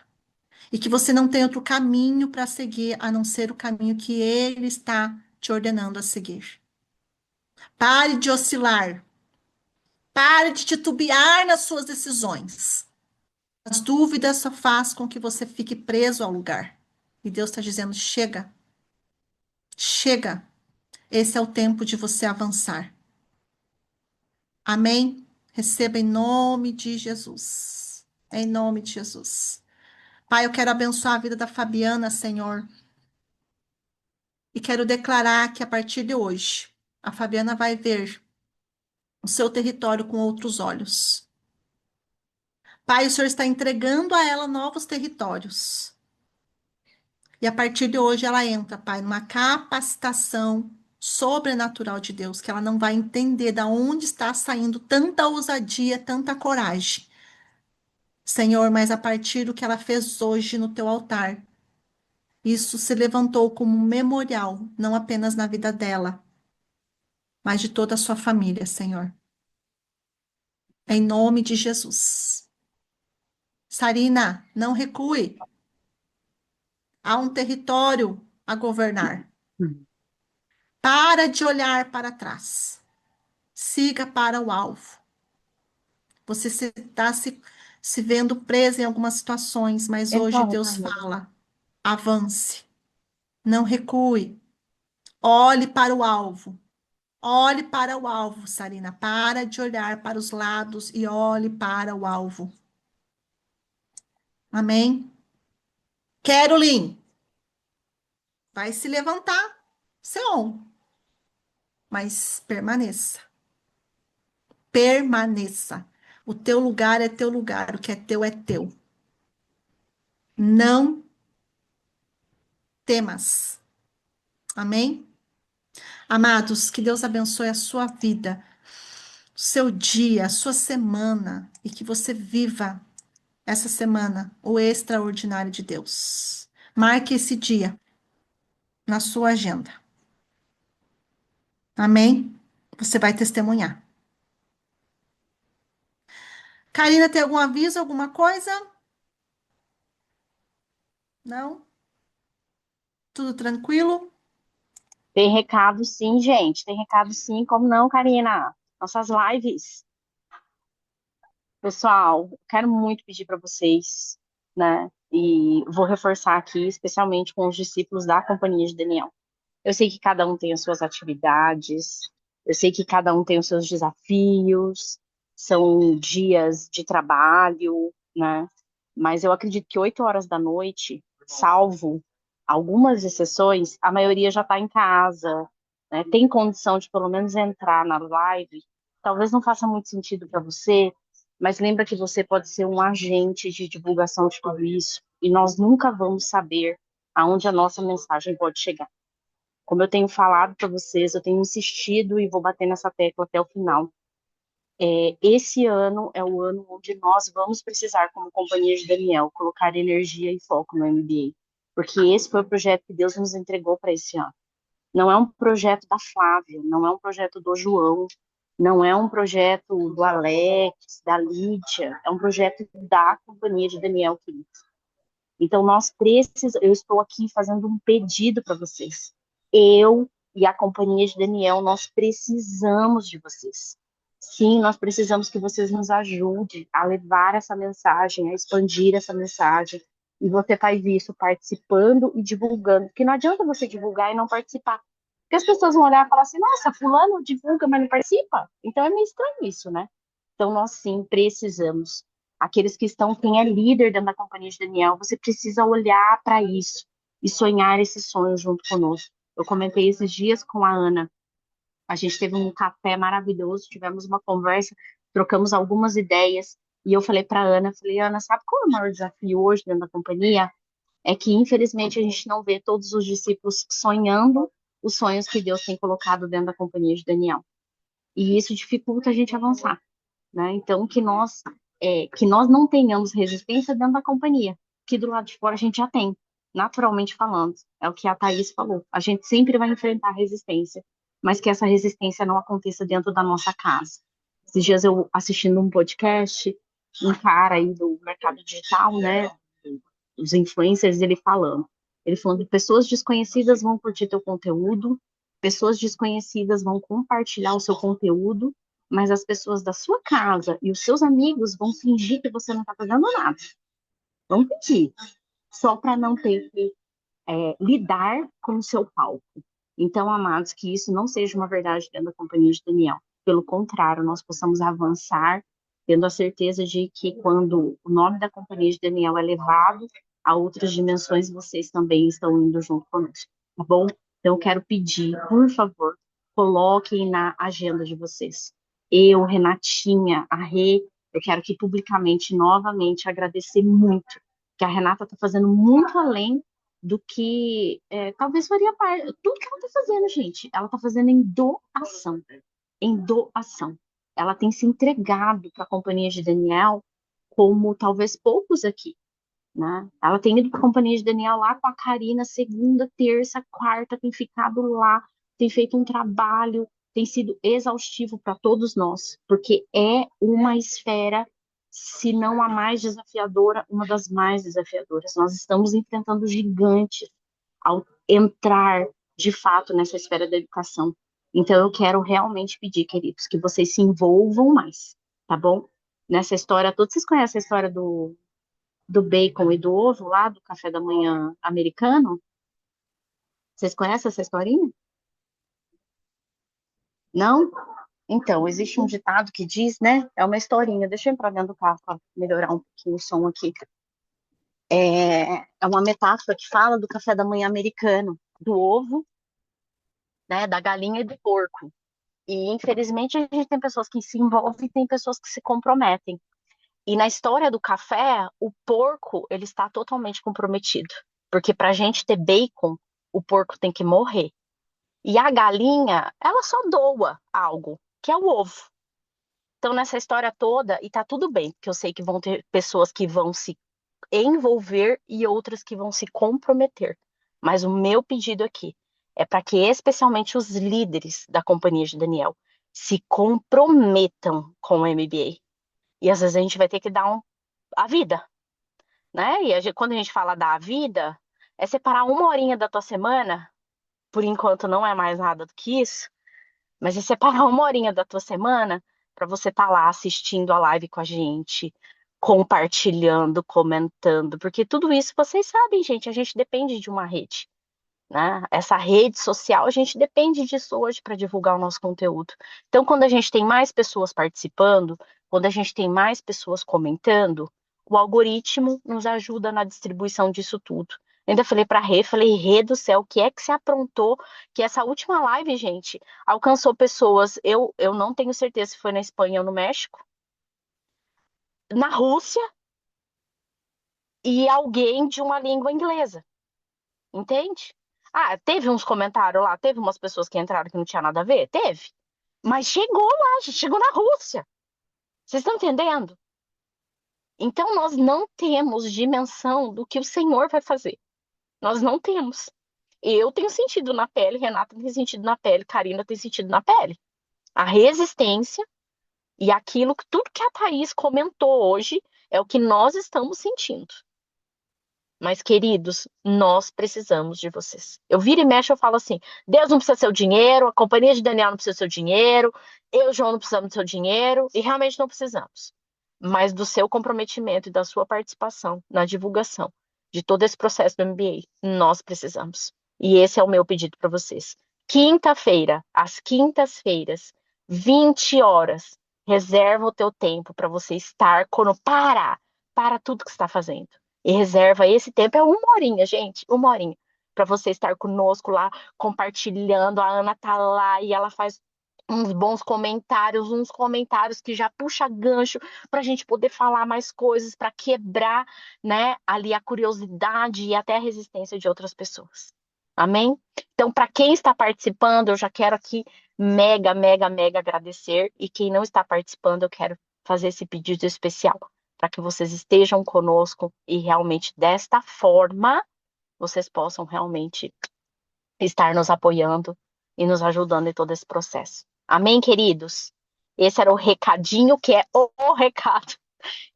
E que você não tem outro caminho para seguir a não ser o caminho que ele está te ordenando a seguir. Pare de oscilar. Pare de titubear nas suas decisões. As dúvidas só faz com que você fique preso ao lugar. E Deus está dizendo: chega, chega. Esse é o tempo de você avançar. Amém? Receba em nome de Jesus. Em nome de Jesus. Pai, eu quero abençoar a vida da Fabiana, Senhor. E quero declarar que a partir de hoje, a Fabiana vai ver o seu território com outros olhos. Pai, o Senhor está entregando a ela novos territórios. E a partir de hoje ela entra, Pai, numa capacitação sobrenatural de Deus, que ela não vai entender de onde está saindo tanta ousadia, tanta coragem. Senhor, mas a partir do que ela fez hoje no teu altar, isso se levantou como um memorial, não apenas na vida dela, mas de toda a sua família, Senhor. Em nome de Jesus. Sarina, não recue. Há um território a governar. Para de olhar para trás. Siga para o alvo. Você está se vendo presa em algumas situações, mas hoje Deus fala: avance, não recue. Olhe para o alvo. Olhe para o alvo, Sarina. Para de olhar para os lados e olhe para o alvo. Amém? Carolyn, vai se levantar. Seu. mas permaneça. Permaneça. O teu lugar é teu lugar, o que é teu é teu. Não temas. Amém? Amados, que Deus abençoe a sua vida, o seu dia, a sua semana e que você viva essa semana o extraordinário de Deus. Marque esse dia na sua agenda. Amém? Você vai testemunhar. Karina, tem algum aviso, alguma coisa? Não? Tudo tranquilo? Tem recado sim, gente. Tem recado sim. Como não, Karina? Nossas lives. Pessoal, quero muito pedir para vocês, né? E vou reforçar aqui, especialmente com os discípulos da Companhia de Daniel. Eu sei que cada um tem as suas atividades, eu sei que cada um tem os seus desafios, são dias de trabalho, né? Mas eu acredito que 8 horas da noite, salvo algumas exceções, a maioria já está em casa, né? Tem condição de pelo menos entrar na live. Talvez não faça muito sentido para você, mas lembra que você pode ser um agente de divulgação de tudo isso, e nós nunca vamos saber aonde a nossa mensagem pode chegar. Como eu tenho falado para vocês, eu tenho insistido e vou bater nessa tecla até o final. Esse ano é o ano onde nós vamos precisar, como Companhia de Daniel, colocar energia e foco no MBA, porque esse foi o projeto que Deus nos entregou para esse ano. Não é um projeto da Flávia, não é um projeto do João, não é um projeto do Alex, da Lídia, é um projeto da Companhia de Daniel, queridos. Então, eu estou aqui fazendo um pedido para vocês. Eu e a Companhia de Daniel, nós precisamos de vocês. Sim, nós precisamos que vocês nos ajudem a levar essa mensagem, a expandir essa mensagem. E você faz isso participando e divulgando. Porque não adianta você divulgar e não participar. Porque as pessoas vão olhar e falar assim, nossa, fulano divulga, mas não participa. Então é meio estranho isso, né? Então nós sim precisamos. Aqueles que estão, quem é líder dentro da Companhia de Daniel, você precisa olhar para isso e sonhar esse sonho junto conosco. Eu comentei esses dias com a Ana. A gente teve um café maravilhoso, tivemos uma conversa, trocamos algumas ideias. E eu falei para Ana, falei, Ana, sabe qual é o maior desafio hoje dentro da companhia? É que, infelizmente, a gente não vê todos os discípulos sonhando os sonhos que Deus tem colocado dentro da Companhia de Daniel. E isso dificulta a gente avançar, né? Então, que nós não tenhamos resistência dentro da companhia, que do lado de fora a gente já tem, naturalmente falando. É o que a Thaís falou. A gente sempre vai enfrentar resistência, mas que essa resistência não aconteça dentro da nossa casa. Esses dias eu assistindo um podcast, um cara aí do mercado digital, né? Os influencers, ele falando que pessoas desconhecidas vão curtir teu conteúdo, pessoas desconhecidas vão compartilhar o seu conteúdo, mas as pessoas da sua casa e os seus amigos vão fingir que você não está fazendo nada. Vão fingir, só para não ter que lidar com o seu palco. Então, amados, que isso não seja uma verdade dentro da Companhia de Daniel. Pelo contrário, nós possamos avançar, tendo a certeza de que quando o nome da Companhia de Daniel é levado a outras dimensões, vocês também estão indo junto conosco, tá bom? Então, eu quero pedir, por favor, coloquem na agenda de vocês. Eu, Renatinha, a Rê, eu quero aqui publicamente, novamente, agradecer muito, que a Renata está fazendo muito além do que talvez faria parte. Tudo que ela está fazendo, gente, ela está fazendo em doação. Em doação. Ela tem se entregado para a Companhia de Daniel como talvez poucos aqui, né? Ela tem ido para a Companhia de Daniel lá com a Karina, segunda, terça, quarta, tem ficado lá, tem feito um trabalho, tem sido exaustivo para todos nós, porque é uma esfera, se não a mais desafiadora, uma das mais desafiadoras. Nós estamos enfrentando gigantes ao entrar, de fato, nessa esfera da educação. Então, eu quero realmente pedir, queridos, que vocês se envolvam mais, tá bom? Nessa história toda. Vocês conhecem a história do bacon e do ovo lá do café da manhã americano? Vocês conhecem essa historinha? Não? Então, existe um ditado que diz, né? É uma historinha. Deixa eu entrar dentro do carro para melhorar um pouquinho o som aqui. É uma metáfora que fala do café da manhã americano, do ovo né, da galinha e do porco. E, infelizmente, a gente tem pessoas que se envolvem e tem pessoas que se comprometem. E na história do café, o porco, ele está totalmente comprometido. Porque para a gente ter bacon, o porco tem que morrer. E a galinha, ela só doa algo, que é o ovo. Então, nessa história toda, e tá tudo bem, porque eu sei que vão ter pessoas que vão se envolver e outras que vão se comprometer. Mas o meu pedido aqui é para que especialmente os líderes da companhia de Daniel se comprometam com o MBA. E às vezes a gente vai ter que dar a vida, né? E quando a gente fala da vida, é separar uma horinha da tua semana, por enquanto não é mais nada do que isso, mas é separar uma horinha da tua semana para você estar lá assistindo a live com a gente, compartilhando, comentando, porque tudo isso vocês sabem, gente, a gente depende de uma rede, né? Essa rede social, a gente depende disso hoje para divulgar o nosso conteúdo. Então, quando a gente tem mais pessoas participando, quando a gente tem mais pessoas comentando, o algoritmo nos ajuda na distribuição disso tudo. Ainda falei para Rê, falei, Rê do céu, o que é que você aprontou? Que essa última live, gente, alcançou pessoas, eu não tenho certeza se foi na Espanha ou no México, na Rússia e alguém de uma língua inglesa, entende? Ah, teve uns comentários lá, teve umas pessoas que entraram que não tinha nada a ver? Teve. Mas chegou lá, gente, chegou na Rússia. Vocês estão entendendo? Então nós não temos dimensão do que o Senhor vai fazer. Nós não temos. Eu tenho sentido na pele, Renata tem sentido na pele, Karina tem sentido na pele. A resistência e aquilo que tudo que a Thaís comentou hoje é o que nós estamos sentindo. Mas, queridos, nós precisamos de vocês. Eu viro e mexo, eu falo assim: Deus não precisa do seu dinheiro, a companhia de Daniel não precisa do seu dinheiro, eu, João, não precisamos do seu dinheiro, e realmente não precisamos. Mas do seu comprometimento e da sua participação na divulgação de todo esse processo do MBA, nós precisamos. E esse é o meu pedido para vocês. Quinta-feira, às quintas-feiras, 20 horas, reserva o teu tempo para você estar quando para tudo que você está fazendo e reserva esse tempo, é uma horinha, gente, uma horinha, para você estar conosco lá, compartilhando. A Ana tá lá e ela faz uns bons comentários, uns comentários que já puxa gancho para a gente poder falar mais coisas, para quebrar, né, ali a curiosidade e até a resistência de outras pessoas. Amém? Então, para quem está participando, eu já quero aqui mega, mega, mega agradecer. E quem não está participando, eu quero fazer esse pedido especial para que vocês estejam conosco e realmente desta forma vocês possam realmente estar nos apoiando e nos ajudando em todo esse processo. Amém, queridos? Esse era o recadinho, que é o recado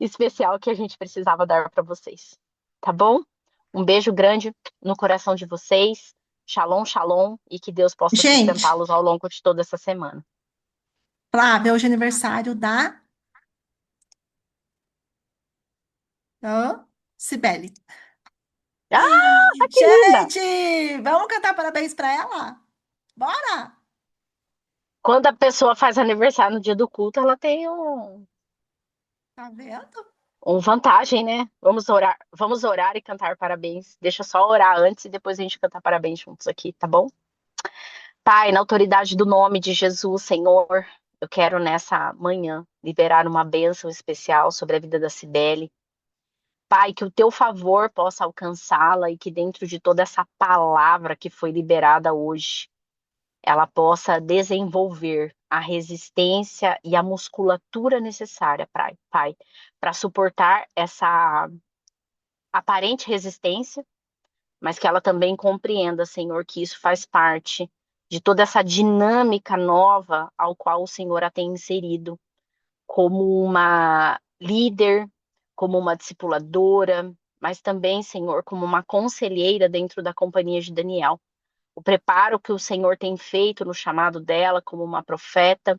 especial que a gente precisava dar para vocês. Tá bom? Um beijo grande no coração de vocês. Shalom, shalom, e que Deus possa Gente, sustentá-los ao longo de toda essa semana. Flávia, hoje é aniversário da Cibele. Ah, que linda! Gente, vamos cantar parabéns para ela? Bora! Quando a pessoa faz aniversário no dia do culto, ela tem Tá vendo? vantagem, né? Vamos orar e cantar parabéns. Deixa eu só orar antes e depois a gente cantar parabéns juntos aqui, tá bom? Pai, na autoridade do nome de Jesus, Senhor, eu quero nessa manhã liberar uma bênção especial sobre a vida da Cibele. Pai, que o teu favor possa alcançá-la e que dentro de toda essa palavra que foi liberada hoje, ela possa desenvolver a resistência e a musculatura necessária, Pai, para suportar essa aparente resistência, mas que ela também compreenda, Senhor, que isso faz parte de toda essa dinâmica nova ao qual o Senhor a tem inserido como uma líder, como uma discipuladora, mas também, Senhor, como uma conselheira dentro da companhia de Daniel. O preparo que o Senhor tem feito no chamado dela como uma profeta,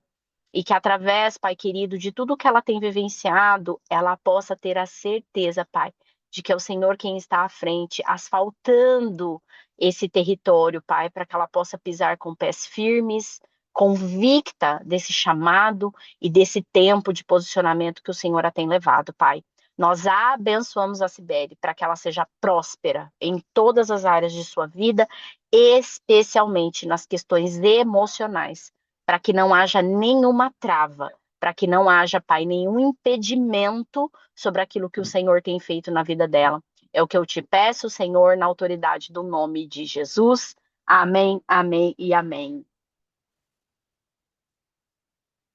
e que através, Pai querido, de tudo que ela tem vivenciado, ela possa ter a certeza, Pai, de que é o Senhor quem está à frente, asfaltando esse território, Pai, para que ela possa pisar com pés firmes, convicta desse chamado e desse tempo de posicionamento que o Senhor a tem levado, Pai. Nós abençoamos a Cibele para que ela seja próspera em todas as áreas de sua vida especialmente nas questões emocionais, para que não haja nenhuma trava, para que não haja, Pai, nenhum impedimento sobre aquilo que o Senhor tem feito na vida dela. É o que eu te peço, Senhor, na autoridade do nome de Jesus. Amém, amém e amém.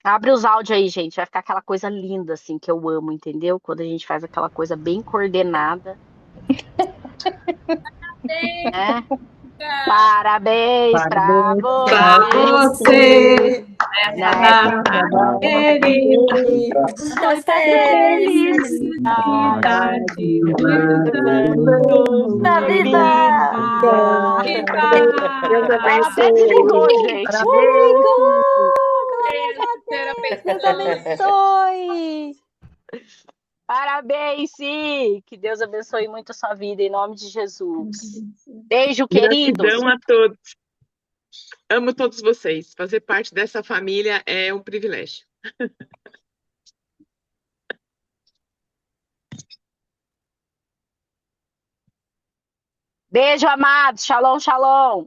Abre os áudios aí, gente. Vai ficar aquela coisa linda, assim, que eu amo, entendeu? Quando a gente faz aquela coisa bem coordenada, né? Parabéns pra Parabéns pra você Você, nessa querida, muita felicidade, muitos anos na de vida. vida. Deus Ela até desligou, abençoe. gente. Parabéns. Deus abençoe. Parabéns, sim. Que Deus abençoe muito a sua vida, em nome de Jesus. Beijo, queridos. Gratidão a todos. Amo todos vocês. Fazer parte dessa família é um privilégio. Beijo, amados. Shalom, shalom.